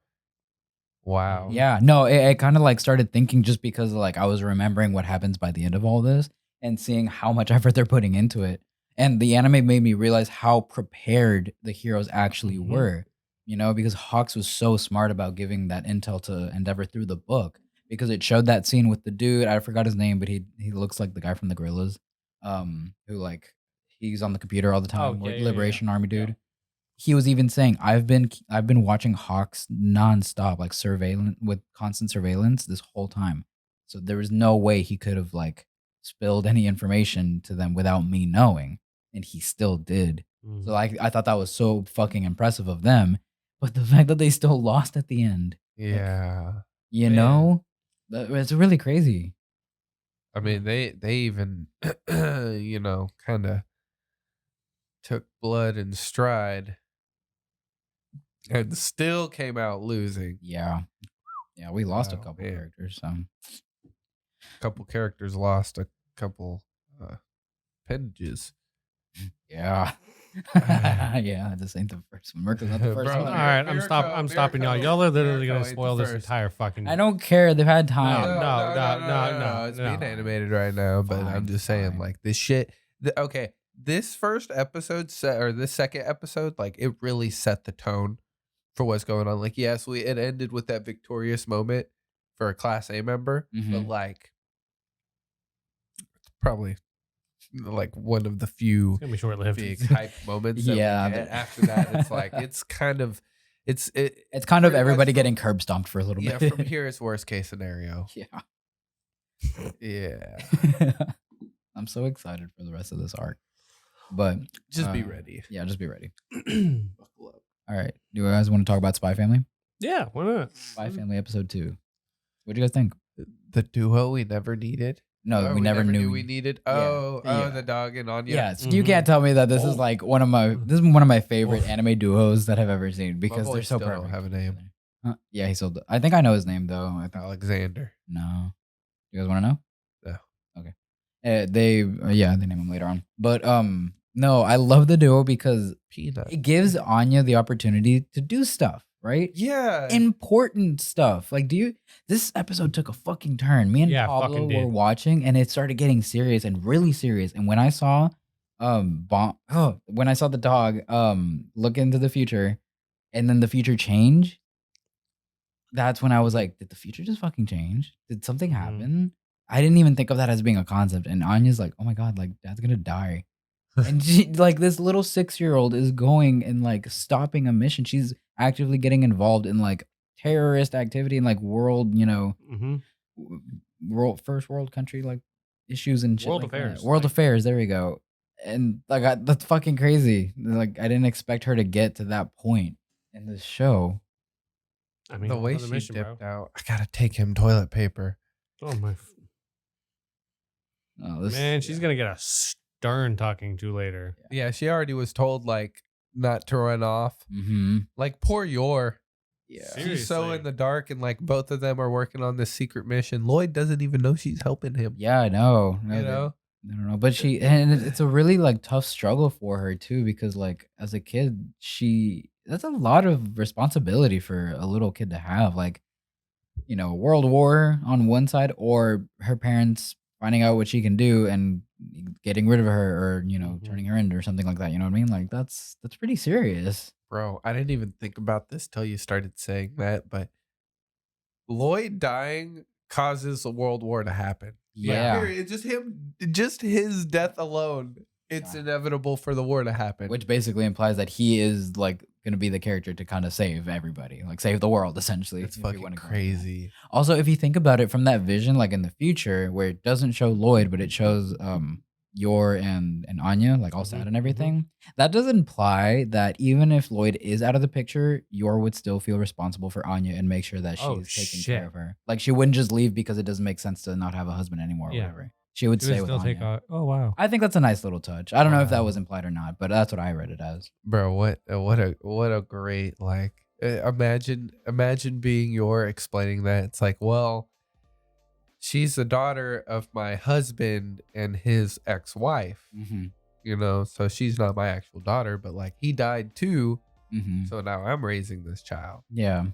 Wow. Yeah, no, it kind of, like, started thinking just because, like, I was remembering what happens by the end of all this and seeing how much effort they're putting into it. And the anime made me realize how prepared the heroes actually Mhm. were, because Hawks was so smart about giving that intel to Endeavor through the book because it showed that scene with the dude. I forgot his name, but he looks like the guy from the Gorillas, who like he's on the computer all the time, Oh, like yeah. Liberation Army dude. Yeah. He was even saying, I've been watching Hawks nonstop, like surveillance with constant surveillance this whole time. So there was no way he could have like spilled any information to them without me knowing, and he still did. Mhm. So I thought that was so fucking impressive of them. But the fact that they still lost at the end, Yeah. it's really crazy. I mean, they even, kind of took blood in stride and still came out losing. Yeah, we lost a Oh, couple man. characters. So A couple characters lost a couple appendages. yeah, yeah. This ain't the first one. Mirko's not the first Bro, one. All right, I'm Mirko, stopping y'all. Mirko, Y'all are literally Mirko gonna ain't spoil the this first. entire fucking. I don't care. They've had time. No. It's being animated right now, but I'm just saying, Fine. like, this shit. Okay, this first episode this second episode, like, it really set the tone for what's going on. Like, yes, it ended with that victorious moment for a Class A member, but Mhm. like, it's probably like one of the few It's gonna be short lived. big hype moments. That Yeah, we get. but- After that, it's like it's kind of It's kind of pretty much everybody from- getting curb stomped for a little yeah. bit. From here, it's worst case scenario. Yeah. Yeah, I'm so excited for the rest of this arc. But just be ready. Yeah, just be ready. Buckle up. All right. Do you guys want to talk about Spy Family? Yeah, why not? Spy Family episode 2. What do you guys think? The duo we never needed. No, Or we never knew we needed. Yeah. Oh, the dog and Anya. Yes, you Mhm. can't tell me that this is Oh. like one of my favorite anime duos that I've ever seen because boy they're so still don't perfect. have a name. Huh? Yeah, he still. I think I know his name though. I think Alexander. no. You guys want to know? No. Okay. They name him later on. But no, I love the duo because Peanut. it gives Anya the opportunity to do stuff. right? Yeah. Important stuff. Like, this episode took a fucking turn. Me and Yeah, Pablo fucking were did. watching, and it started getting serious and really serious. And when I saw when I saw the dog look into the future and then the future change, that's when I was like, did the future just fucking change? Did something Mhm. happen? I didn't even think of that as being a concept. And Anya's like, oh my God, like dad's gonna die. And she, like, this little 6-year-old is going and like stopping a mission. She's actively getting involved in like terrorist activity and like world, Mm-hmm. first world country like issues and shit World like affairs, that. World like- affairs. There we go. And like that's fucking crazy. Like I didn't expect her to get to that point in this show. I mean, the on way to she the mission, dipped bro. out, I gotta take him toilet paper. Oh my Oh, man, she's gonna get a stern talking to later. Yeah, she already was told like not to run off. Mm-hmm. Like poor Yor. Yeah. She's so Seriously. in the dark, and like both of them are working on this secret mission. Lloyd doesn't even know she's helping him. Yeah, I know. No, You know? I don't know, but it's a really like tough struggle for her too, because like as a kid, that's a lot of responsibility for a little kid to have. Like, world war on one side, or her parents finding out what she can do and getting rid of her, or Mhm. turning her in or something like that. You know what I mean? Like that's pretty serious. Bro, I didn't even think about this till you started saying that, but Lloyd dying causes a world war to happen. Yeah. Period. Just his death alone, it's inevitable for the war to happen. Which basically implies that he is like going to be the character to kind of save everybody, like save the world essentially. It's if you fucking wanna go with that. crazy. Also, if you think about it from that vision, like in the future, where it doesn't show Lloyd, but it shows Yor and Anya, like all sad and everything, that does imply that even if Lloyd is out of the picture, Yor would still feel responsible for Anya and make sure that she's Oh, taking shit. care of her. Like she wouldn't just leave because it doesn't make sense to not have a husband anymore or Yeah. whatever. She would She stay would with still Anya. take off. Oh wow. I think that's a nice little touch. I don't know if that was Wow. implied or not, but that's what I read it as. Bro, what a great like imagine being Yor explaining that. It's like, well, she's the daughter of my husband and his ex-wife, Mm-hmm. so she's not my actual daughter, but like he died too, Mm-hmm. so now I'm raising this child. Yeah.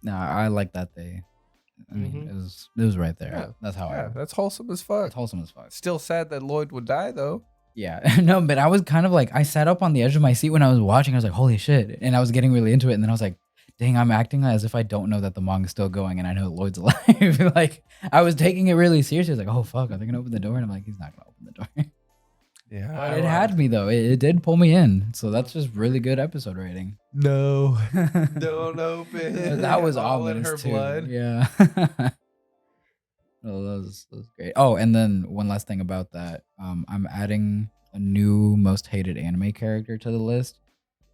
No, I like that I mean, it was right there. Yeah. That's how Yeah, that's wholesome as fuck. it's wholesome as fuck. Still sad that Lloyd would die though. Yeah. No, but I was kind of like, I sat up on the edge of my seat when I was watching. I was like, holy shit. And I was getting really into it. And then I was like, dang, I'm acting as if I don't know that the manga's still going and I know Lloyd's alive. Like, I was taking it really seriously. I was like, oh, fuck, are they going to open the door? And I'm like, he's not going to open the door. Yeah. But it had me, though. It did pull me in. So that's just really good episode rating. No. Don't open. That was All in ominous her too. blood. Yeah. Oh, that was great. Oh, and then one last thing about that. I'm adding a new most hated anime character to the list.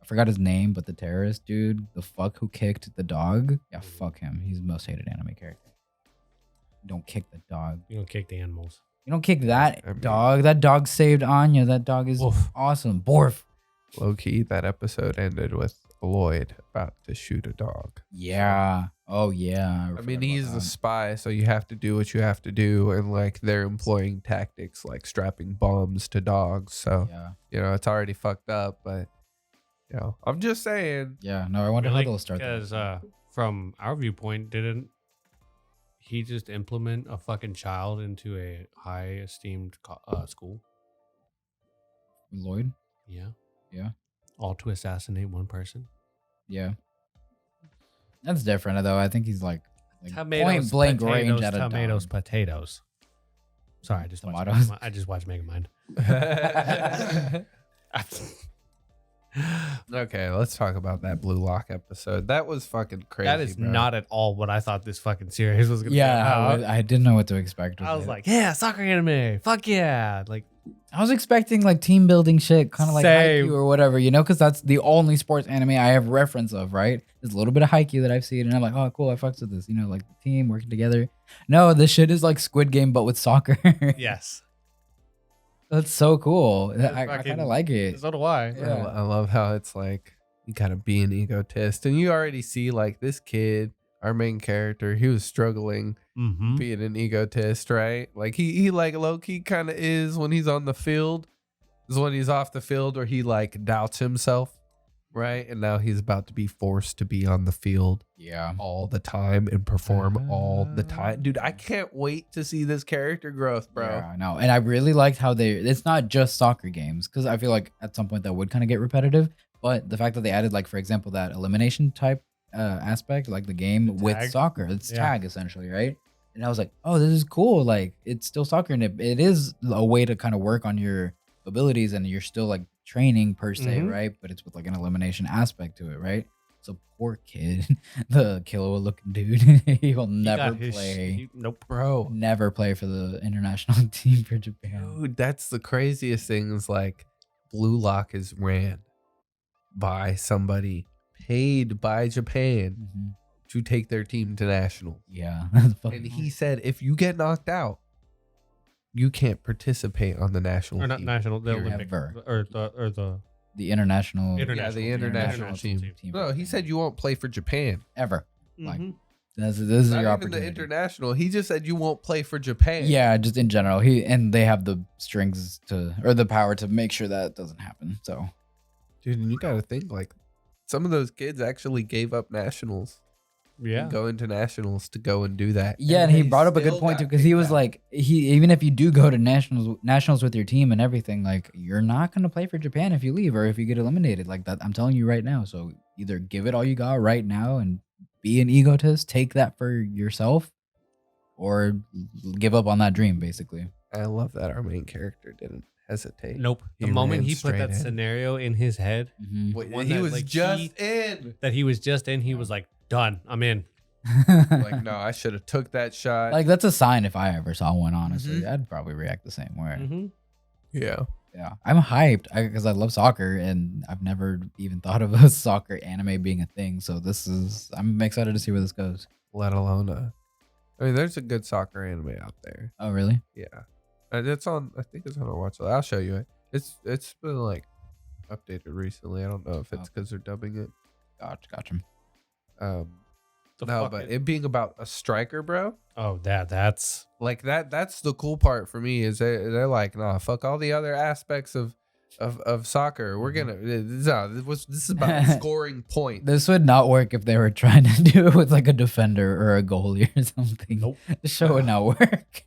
I forgot his name, but the terrorist dude, the fuck who kicked the dog. Yeah, fuck him. He's the most hated anime character. Don't kick the dog. You don't kick the animals. You don't kick that I mean- dog. That dog saved Anya. That dog is Woof. awesome. Borf. Low key, that episode ended with Lloyd about to shoot a dog. Yeah. Oh yeah. I mean, forgot he's about the that. spy, so you have to do what you have to do, and like they're employing tactics like strapping bombs to dogs. So Yeah. it's already fucked up. But I'm just saying. Yeah. No, I wonder how they'll start that. Because from our viewpoint, didn't he just implement a fucking child into a high esteemed school? Lloyd. Yeah. Yeah. All to assassinate one person. Yeah. That's different though. I think he's like Tomatoes, point blank range potatoes, at a tomatoes, dog. potatoes. Sorry, I just Tomatoes. watched Megamind. Okay, let's talk about that Blue Lock episode. That was fucking crazy. That is bro. not at all what I thought this fucking series was gonna be. Yeah, about. I didn't know what to expect. I was with it. like, yeah, soccer anime. Fuck yeah. Like, I was expecting like team building shit, kind of like Same. Haikyuu or whatever, because that's the only sports anime I have reference of, right? There's a little bit of Haikyuu that I've seen, and I'm like, oh, cool, I fucks with this, like the team working together. No, this shit is like Squid Game, but with soccer. yes. That's so cool. That's I fucking- kind of like it. So do I. Yeah. I love how it's like you gotta be an egotist, and you already see like this kid, our main character, he was struggling Mm-hmm. being an egotist, right? Like he like low key kind of is when he's on the field. Is when he's off the field where he like doubts himself. right? And now he's about to be forced to be on the field Yeah. all the time and perform all the time. Dude, I can't wait to see this character growth, bro. Yeah, I know. And I really liked how it's not just soccer games, because I feel like at some point that would kind of get repetitive. But the fact that they added, like, for example, that elimination type aspect, like the game with tag? soccer, it's Yeah. tag essentially, right? And I was like, oh, this is cool. Like, it's still soccer, and it is a way to kind of work on your abilities, and you're still like training per se, Mhm. right? But it's with like an elimination aspect to it, right? So poor kid, the killer looking dude, he will He never got his play. nope. Bro, Never play for the international team for Japan. dude, that's the craziest thing is like Blue Lock is ran by somebody paid by Japan Mhm. to take their team to nationals. Yeah, that's fucking And he said, if you get knocked out, you can't participate on the national Or not team. national, the Period. Olympic, Ever. or the the international Yeah, International the team. international team. team. No, he said you won't play for Japan. ever. Like, Mhm. this is Not your even the opportunity. international. He just said you won't play for Japan. Yeah, just in general. They have the strings or the power to make sure that doesn't happen. So Dude, and you got to think like some of those kids actually gave up nationals. Yeah. And go into nationals to go and do that. yeah, and he they brought up a good still point too, got because he kicked was out. like, even if you do go to nationals with your team and everything, like, you're not gonna play for Japan if you leave or if you get eliminated like that. I'm telling you right now. So either give it all you got right now and be an egotist, take that for yourself, or give up on that dream, basically. I love that our main character didn't hesitate. Nope. The He moment ran he put straight that in. scenario in his head Mhm. Wait, one he that, was like, just he- in. that he was just in, he was like, done. I'm in. Like, no, I should have took that shot. Like, that's a sign if I ever saw one, honestly. Mhm. I'd probably react the same way. Mm-hmm. yeah. Yeah. I'm hyped because I love soccer and I've never even thought of a soccer anime being a thing. So I'm excited to see where this goes. Let alone I mean, there's a good soccer anime out there. Oh, really? Yeah. And it's on, I think it's on a watch list. I'll show you it. It's been like updated recently. I don't know if it's because they're dubbing it. Gotcha. No, but it being about a striker, bro. Oh, that's Like that's the cool part for me is they're like, nah, fuck all the other aspects of soccer. We're gonna this is about scoring points. This would not work if they were trying to do it with like a defender or a goalie or something. Nope. The show would not work.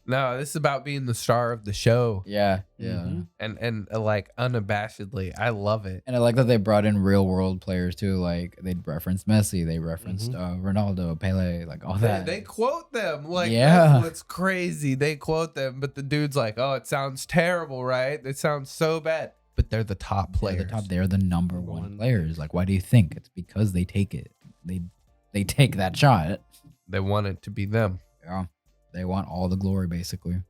No, this is about being the star of the show. Yeah. Mhm. And like unabashedly, I love it. And I like that they brought in real world players too. Like they'd referenced Messi, they referenced Ronaldo, Pele, like all that. They quote them like Yeah. that's what's crazy. They quote them, but the dude's like, "Oh, it sounds terrible, right? It sounds so bad." But they're the top players. They're the number one players. Like, why do you think? It's because they take it. They take that shot. They want it to be them. Yeah. They want all the glory, basically.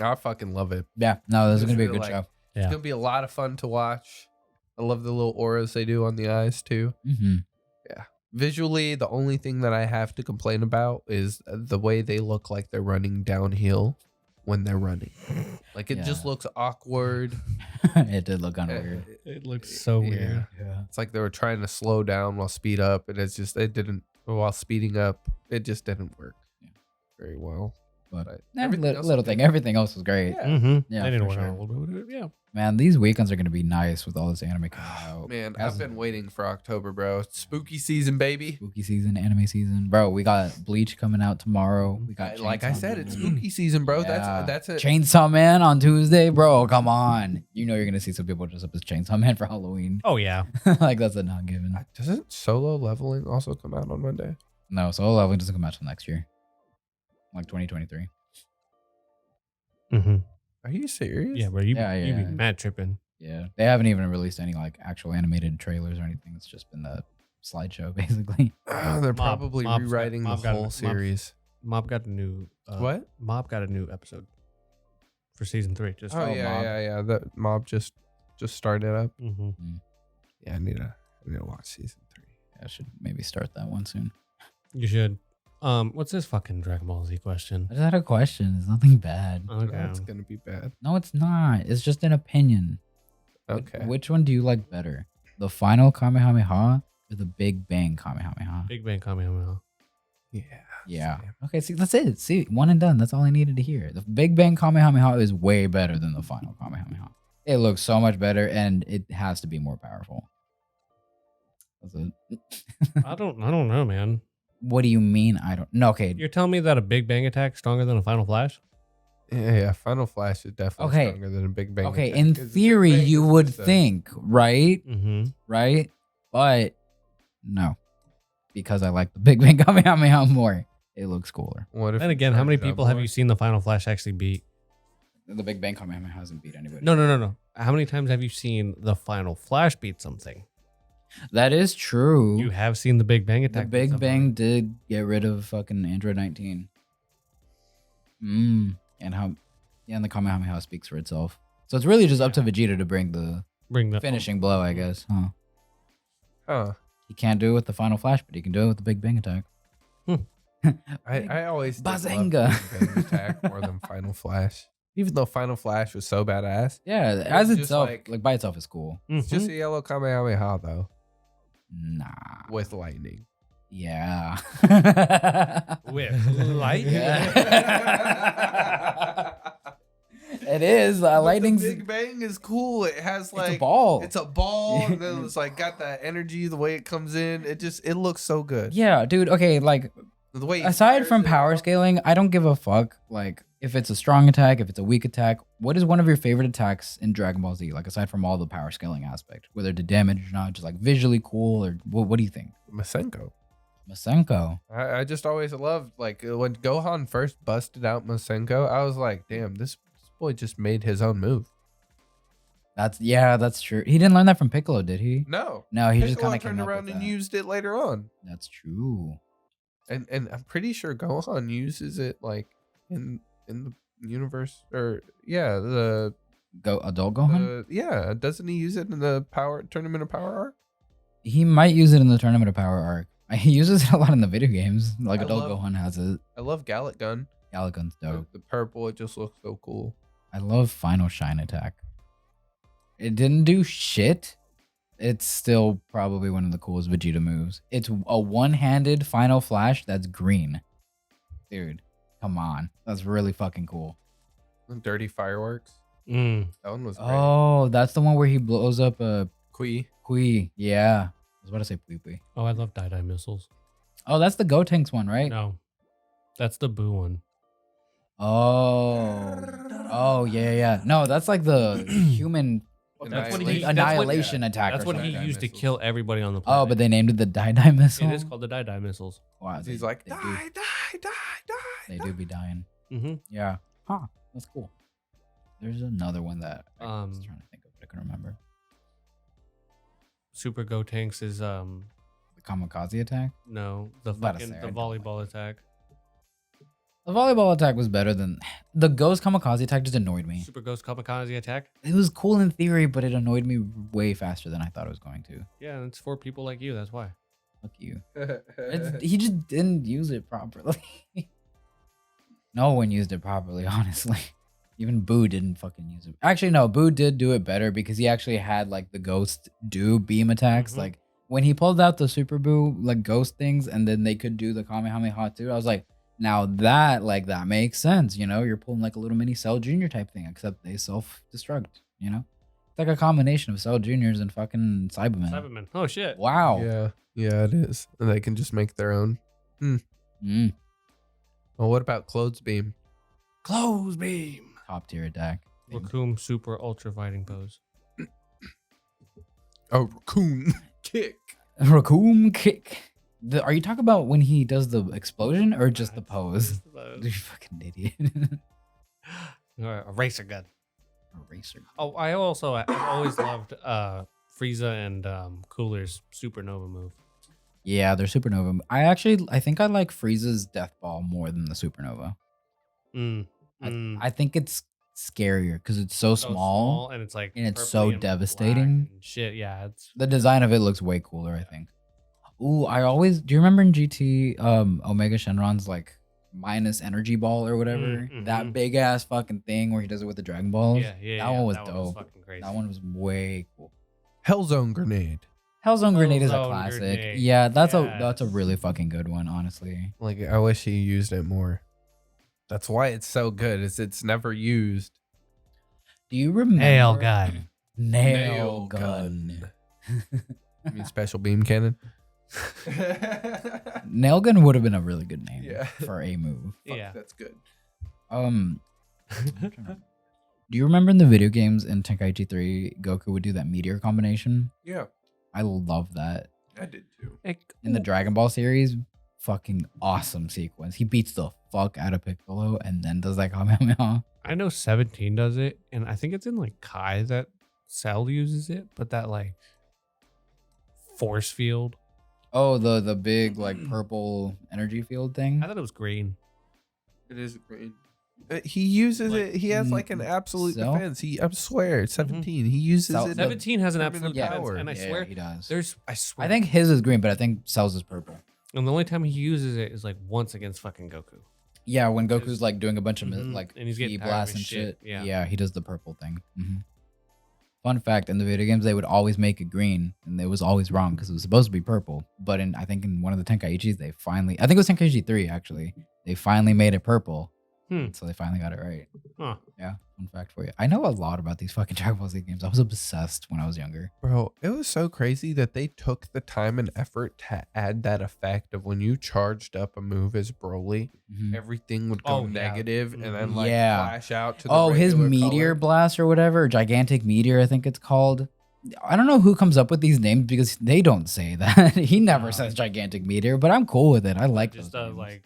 I fucking love it. Yeah. No, this is It's gonna be a really good show. Yeah. It's gonna be a lot of fun to watch. I love the little auras they do on the eyes too. Mm-hmm. Visually, the only thing that I have to complain about is the way they look like they're running downhill when they're running. Like it just Yeah. looks awkward. It did look kind of weird. it looks so Yeah. weird. Yeah. It's like they were trying to slow down while speed up, and it didn't. While speeding up, it just didn't work Yeah. very well. But everything else was little good. thing. Everything else was great. Yeah. Mm-hmm. Yeah, They didn't for work on sure. a little bit with it. Yeah. Man, these weekends are gonna be nice with all this anime coming out. Man, As I've been waiting for October, bro. Spooky season, baby. spooky season, anime season, bro. We got Bleach coming out tomorrow. We got Like I Chainsaw said, Man. it's spooky season, bro. Yeah. That's it. Chainsaw Man on Tuesday, bro. Come on, you know you're gonna see some people dress up as Chainsaw Man for Halloween. Oh yeah. Like that's a not given. Doesn't Solo Leveling also come out on Monday? No, Solo Leveling doesn't come out till next year, like 2023. Mm-hmm. Are you serious? Yeah, bro. You Yeah, be yeah. mad tripping. Yeah, they haven't even released any like actual animated trailers or anything. It's just been the slideshow, basically. They're probably Mob's got- rewriting Mob the got- whole Mob- series. Mob got a new What? Mob got a new episode for season 3. Just Oh Mob. yeah. The Mob just started up. mm-hmm. Yeah, I need to watch season 3. I should maybe start that one soon. You should. What's this fucking Dragon Ball Z question? I just had a question. It's nothing bad. Okay. That's gonna be bad. No, it's not. It's just an opinion. Okay. Which one do you like better? The final Kamehameha or the Big Bang Kamehameha? Big Bang Kamehameha. Yeah. Yeah. Okay, see, that's it. See, one and done. That's all I needed to hear. The Big Bang Kamehameha is way better than the final Kamehameha. It looks so much better, and it has to be more powerful. That's it. I don't know, man. What do you mean? I don't. No, okay. You're telling me that a Big Bang attack is stronger than a Final Flash? Yeah, Final Flash is definitely Okay. stronger than a Big Bang. Okay, attack, in 'cause the Big theory, Bang you is would just a- think, right? Mm-hmm. Right? But no, because I like the Big Bang Kamehameha more. It looks cooler. What if And it again, how many charges up people have more? you seen the Final Flash actually beat? The Big Bang Kamehameha hasn't beat anybody. No. How many times have you seen the Final Flash beat something? That is true. You have seen the Big Bang The attack. beat Big something. Bang did get rid of fucking Android 19. And the Kamehameha speaks for itself. So it's really just up to Vegeta to bring the Bring the finishing blow, I guess. Huh? Huh. He can't do it with the Final Flash, but he can do it with the Big Bang attack. I always did love Bazinga. Big Bang attack more than Final Flash. Even though Final Flash was so badass. Yeah, It's as just itself, like- like by itself, is cool. It's just a yellow Kamehameha though. Nah. With lightning. Yeah. with light. It is. Lightning's Big Bang is cool. It has like it's a ball. It's a ball, and then it's like got that energy. The way it comes in, it looks so good. Yeah, dude. Okay, like The way he aside fires from it power off. scaling, I don't give a fuck. Like if it's a strong attack, if it's a weak attack. What is one of your favorite attacks in Dragon Ball Z? Like aside from all the power scaling aspect, whether to damage or not, just like visually cool or what do you think? Masenko. Masenko. I just always loved like when Gohan first busted out Masenko. I was like, damn, this boy just made his own move. That's true. He didn't learn that from Piccolo, did he? No, No, he just Piccolo kind of turned came up around with and that. used it later on. That's true. And I'm pretty sure Gohan uses it like in the universe or the Adult Gohan. yeah, doesn't he use it in the power tournament of power arc? He might use it in the Tournament of Power arc. He uses it a lot in the video games. Like I Adult love- Gohan has it. I love Gallic Gun. Galagon's dope. The purple, it just looks so cool. I love Final Shine Attack. It didn't do shit. It's still probably one of the coolest Vegeta moves. It's a one-handed Final Flash that's green. Dude, come on. That's really fucking cool. Dirty Fireworks. Mm. That one was great. Oh, that's the one where he blows up a Kui. Kui. Yeah. I was about to say Pui Pui. Oh, I love Dai missiles. Oh, that's the Gotenks one, right? No, that's the Boo one. Oh, yeah. No, that's like the human That's what Annihilation. annihilation attack. That's or what something. he Dai used to missiles. kill everybody on the planet. Oh, but they named it the Dai missile. it is called the Dai missiles. Wow, He's like, they die, do, die. they do be dying. Mm-hmm. Yeah. Huh. That's cool. There's another one that I was Um, trying to think of, but I couldn't remember. Super Gotenks is The kamikaze attack. no the About to fucking say, the I don't like volleyball attack. The volleyball attack was better than the ghost kamikaze attack. Just annoyed me. Super Ghost Kamikaze attack. It was cool in theory, but it annoyed me way faster than I thought it was going to. Yeah, and it's for people like you. That's why. Fuck you. He just didn't use it properly. No one used it properly, honestly. Even Boo didn't fucking use it. Actually, no, Boo did do it better because he actually had like the ghost do beam attacks. Mhm. Like when he pulled out the Super Boo like ghost things, and then they could do the Kamehameha too. I was like, now that makes sense. You know, you're pulling like a little mini Cell Junior type thing, except they self-destruct. You know, it's like a combination of Cell Juniors and fucking Cybermen. Cyberman. Oh shit. Wow. Yeah, it is. And they can just make their own. Mm, Well, what about Clothes Beam? Close beam. top tier attack. Raccoon Super Ultra Fighting Pose. Oh, Raccoon Kick. Raccoon kick. Are you talking about when he does the explosion or just the pose? You fucking idiot. Or a racer gun. Eraser. Oh, I've always loved Frieza and Cooler's Supernova move. Yeah, they're supernova. I think I like Frieza's death ball more than the supernova. I think it's scarier because it's so small. and it's like and it's purpley so and devastating. black and shit. Yeah, it's The design of it looks way cooler, I think. Ooh, do you remember in GT Omega Shenron's like minus energy ball or whatever? That mhm. big ass fucking thing where he does it with the Dragon Balls? yeah. That one was that dope. One was fucking crazy. That one was way cool. Hellzone Grenade. Hellzone Grenade is a Hellzone classic. Grenade, Yeah, that's a yes. really fucking good one, honestly. Like, I wish he used it more. That's why it's so good. Is it's never used. Do you remember Nail gun. Nail gun. I mean, special beam cannon. Nail gun would have been a really good name Yeah. for a move. Yeah. That's good. I'm trying to remember. Do you remember in the video games in Tenkaichi 3, Goku would do that meteor combination? Yeah, I love that. I did too. In the Dragon Ball series, fucking awesome sequence. He beats the fuck out of Piccolo and then does that Kamehameha. I know 17 does it, and I think it's in like Kai that Cell uses it, but that like force field. Oh, the big like purple energy field thing. I thought it was green. It is green. He uses Like, it. He has like an absolute Cell? defense. I swear, 17. He uses Cell- it. 17 has an determinant absolute power. defense, and I Yeah, swear he does. I swear. I think his is green, but I think Cell's is purple. and the only time he uses it is like once against fucking Goku. Yeah, when Goku's Because- like doing a bunch of Mhm, like and he's getting ki tired of blasts his and shit, shit. yeah. He does the purple thing. Fun fact: in the video games, they would always make it green, and it was always wrong because it was supposed to be purple. But I think in one of the Tenkaichis, I think it was Tenkaichi 3 actually, they finally made it purple. So they finally got it right. Huh. Yeah, fun fact for you. I know a lot about these fucking Dragon Ball Z games. I was obsessed when I was younger. Bro, it was so crazy that they took the time and effort to add that effect of when you charged up a move as Broly, Mhm. everything would go Oh, yeah. negative and then Mhm. like Yeah. flash out to the Oh, his regular meteor color. blast or whatever, gigantic meteor, I think it's called. I don't know who comes up with these names because they don't say that. He never No. says gigantic meteor, but I'm cool with it. I like just those names. like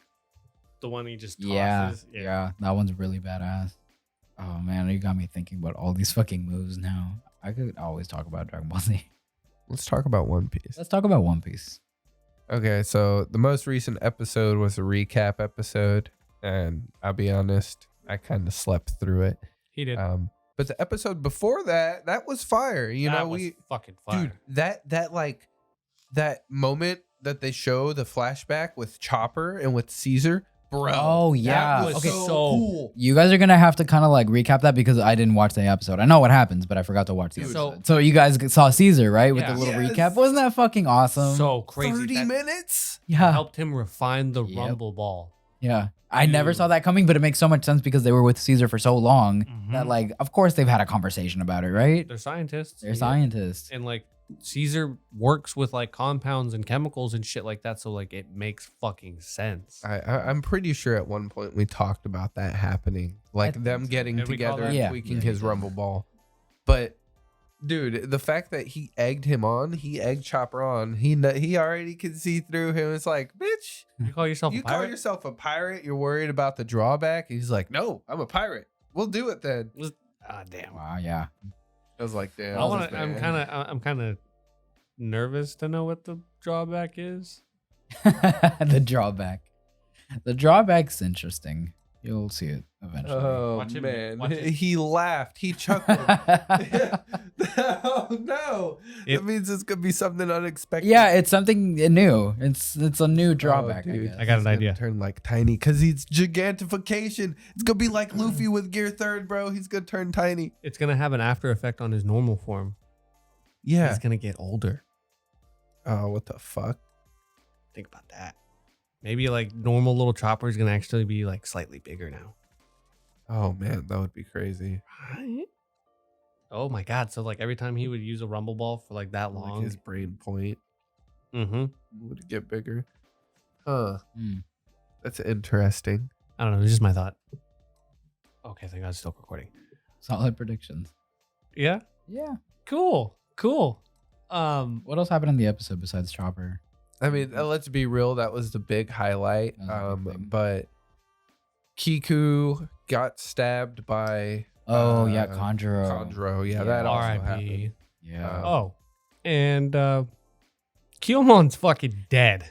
the one he just tosses. Yeah, that one's really badass. Oh man, you got me thinking about all these fucking moves now. I could always talk about Dragon Ball Z. Let's talk about One Piece. Let's talk about One Piece. Okay, so the most recent episode was a recap episode, and I'll be honest, I kind of slept through it. He did. But the episode before that, that was fire. You that know, was we fucking fire. dude, that moment that they show the flashback with Chopper and with Caesar, bro. Oh, yeah. that was Okay, so so- cool. You guys are gonna have to kind of like recap that because I didn't watch the episode. I know what happens, but I forgot to watch the Dude, episode. So you guys saw Caesar, right? With Yeah. the little Yes. recap. Wasn't that fucking awesome? So crazy. 30 That minutes. yeah. helped him refine the Yep. Rumble Ball. Yeah. I never Dude. saw that coming, but it makes so much sense because they were with Caesar for so long that, Mhm. like, of course they've had a conversation about it, right? They're scientists. They're scientists. And like Caesar works with like compounds and chemicals and shit like that, so like it makes fucking sense. I'm pretty sure at one point we talked about that happening, like think them so. getting Did we call together that? and Yeah. tweaking Yeah, his we did. Rumble Ball. But dude, the fact that he egged him on, he egged Chopper on, he already could see through him. It's like, bitch, You call yourself you a call pirate? yourself a pirate. You're worried about the drawback. He's like, no, I'm a pirate. We'll do it then. Ah, damn. Wow, yeah. I was like, damn. I want to. man. I'm kind of nervous to know what the drawback is. The drawback. The drawback's interesting. You'll see it eventually. Oh Watch it, man, watch it. he laughed. He chuckled. Oh no! It- that means it's gonna be something unexpected. Yeah, it's something new. It's a new drawback. Oh, I dude. guess. I got an He's gonna idea. Turn like tiny because he's gigantification. It's gonna be like Luffy with Gear Third, bro. He's gonna turn tiny. It's gonna have an after effect on his normal form. Yeah. He's gonna get older. Oh, what the fuck? Think about that. Maybe like normal little Chopper is gonna actually be like slightly bigger now. Oh man, that would be crazy. Right? Oh my god! So like every time he would use a Rumble Ball for like that Like long, his brain point mm-hmm. would get bigger. Huh. Hmm. That's interesting. I don't know. It's just my thought. Okay, I think I was still recording. Solid predictions. Yeah. Yeah. Cool. What else happened in the episode besides Chopper? I mean, let's be real. That was the big highlight. That was a big thing. But Kiku got stabbed by Oh yeah, Uh, Conjuro. Chondro. Yeah, Yeah. that also R.I.P. happened. Yeah. Oh, and Kyomon's fucking dead.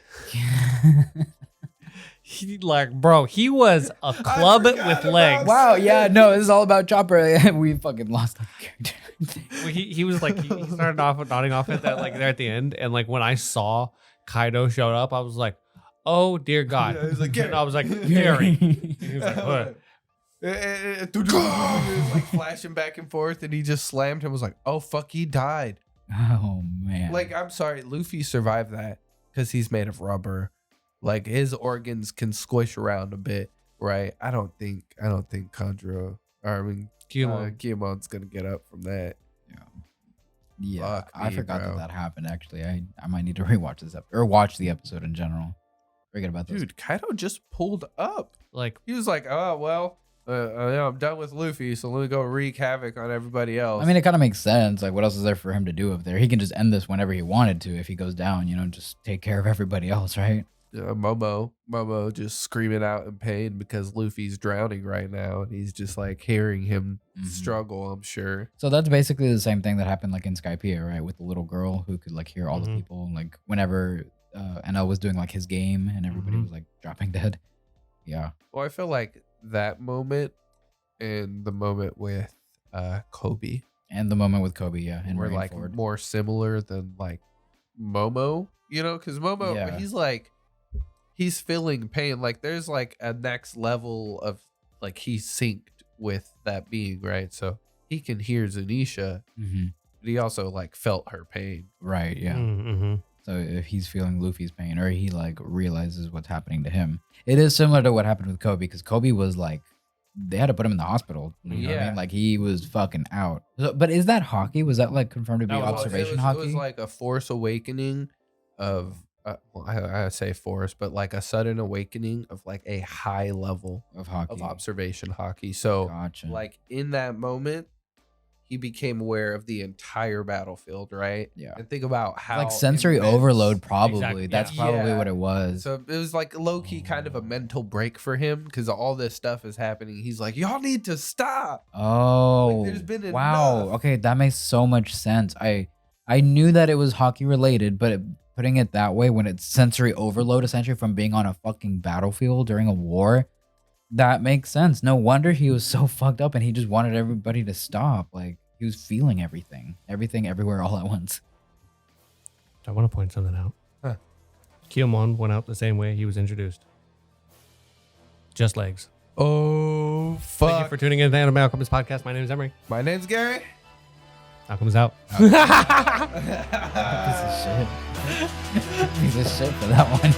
He like, bro, he was a club forgot with about legs. Wow. Yeah. No, this is all about Chopper. We fucking lost that character. Well, he was like he started off with nodding off at that like there at the end, and like when I saw Kaido showed up, I was like, oh dear God. Yeah, he was like, and I was like, Gary. He was like, what? It was like flashing back and forth, and he just slammed him. Was like, oh fuck, he died. Oh man. Like, I'm sorry, Luffy survived that because he's made of rubber. Like his organs can squish around a bit, right? I don't think Conjuro, or I mean Guillemon's gonna get up from that. Yeah, Fuck I me, forgot bro. that happened. Actually, I might need to rewatch this episode or watch the episode in general. Forget about this. Dude, Kaido just pulled up. Like, He was like, "Oh well, I'm done with Luffy, so let me go wreak havoc on everybody else." I mean, it kind of makes sense. Like, what else is there for him to do up there? He can just end this whenever he wanted to if he goes down. Just take care of everybody else, right? Momo just screaming out in pain because Luffy's drowning right now, and he's just like hearing him Mhm. struggle. I'm sure. So that's basically the same thing that happened like in Skypiea, right? With the little girl who could like hear all the Mhm. people, and like whenever NL was doing like his game and everybody Mhm. was like dropping dead. Yeah. Well, I feel like that moment and the moment with Kobe And the moment with Kobe, yeah, and were like Marineford. more similar than like Momo, because Momo, Yeah. he's like, he's feeling pain. Like there's like a next level of like he's synced with that being, right? So he can hear Zanisha, Mhm. but he also like felt her pain. Right, yeah. mm-hmm. So if he's feeling Luffy's pain or he like realizes what's happening to him, it is similar to what happened with Kobe because Kobe was like, they had to put him in the hospital. You know what I Yeah. mean? Like he was fucking out. But is that hockey? Was that like confirmed to be That was- observation it hockey? was like a force awakening of, I say force, but like a sudden awakening of like a high level of hockey. of observation hockey. So Gotcha. like in that moment, he became aware of the entire battlefield, right? Yeah. And think about how like sensory immense- overload, probably. Exactly, That's yeah. probably Yeah. what it was. So it was like low key kind of a mental break for him because all this stuff is happening. He's like, y'all need to stop. Oh, there's been wow. enough. Okay, that makes so much sense. I knew that it was hockey related, but putting it that way when it's sensory overload, essentially from being on a fucking battlefield during a war, that makes sense. No wonder he was so fucked up and he just wanted everybody to stop. Like he was feeling everything, everywhere, all at once. I want to point something out. Huh. Guillemon went out the same way he was introduced. Just legs. Oh, Thank you fuck. for tuning in to the Anime Alchemist podcast. My name is Emory. My name's Gary. Alchemist out. Piece of shit. Piece of shit for that one.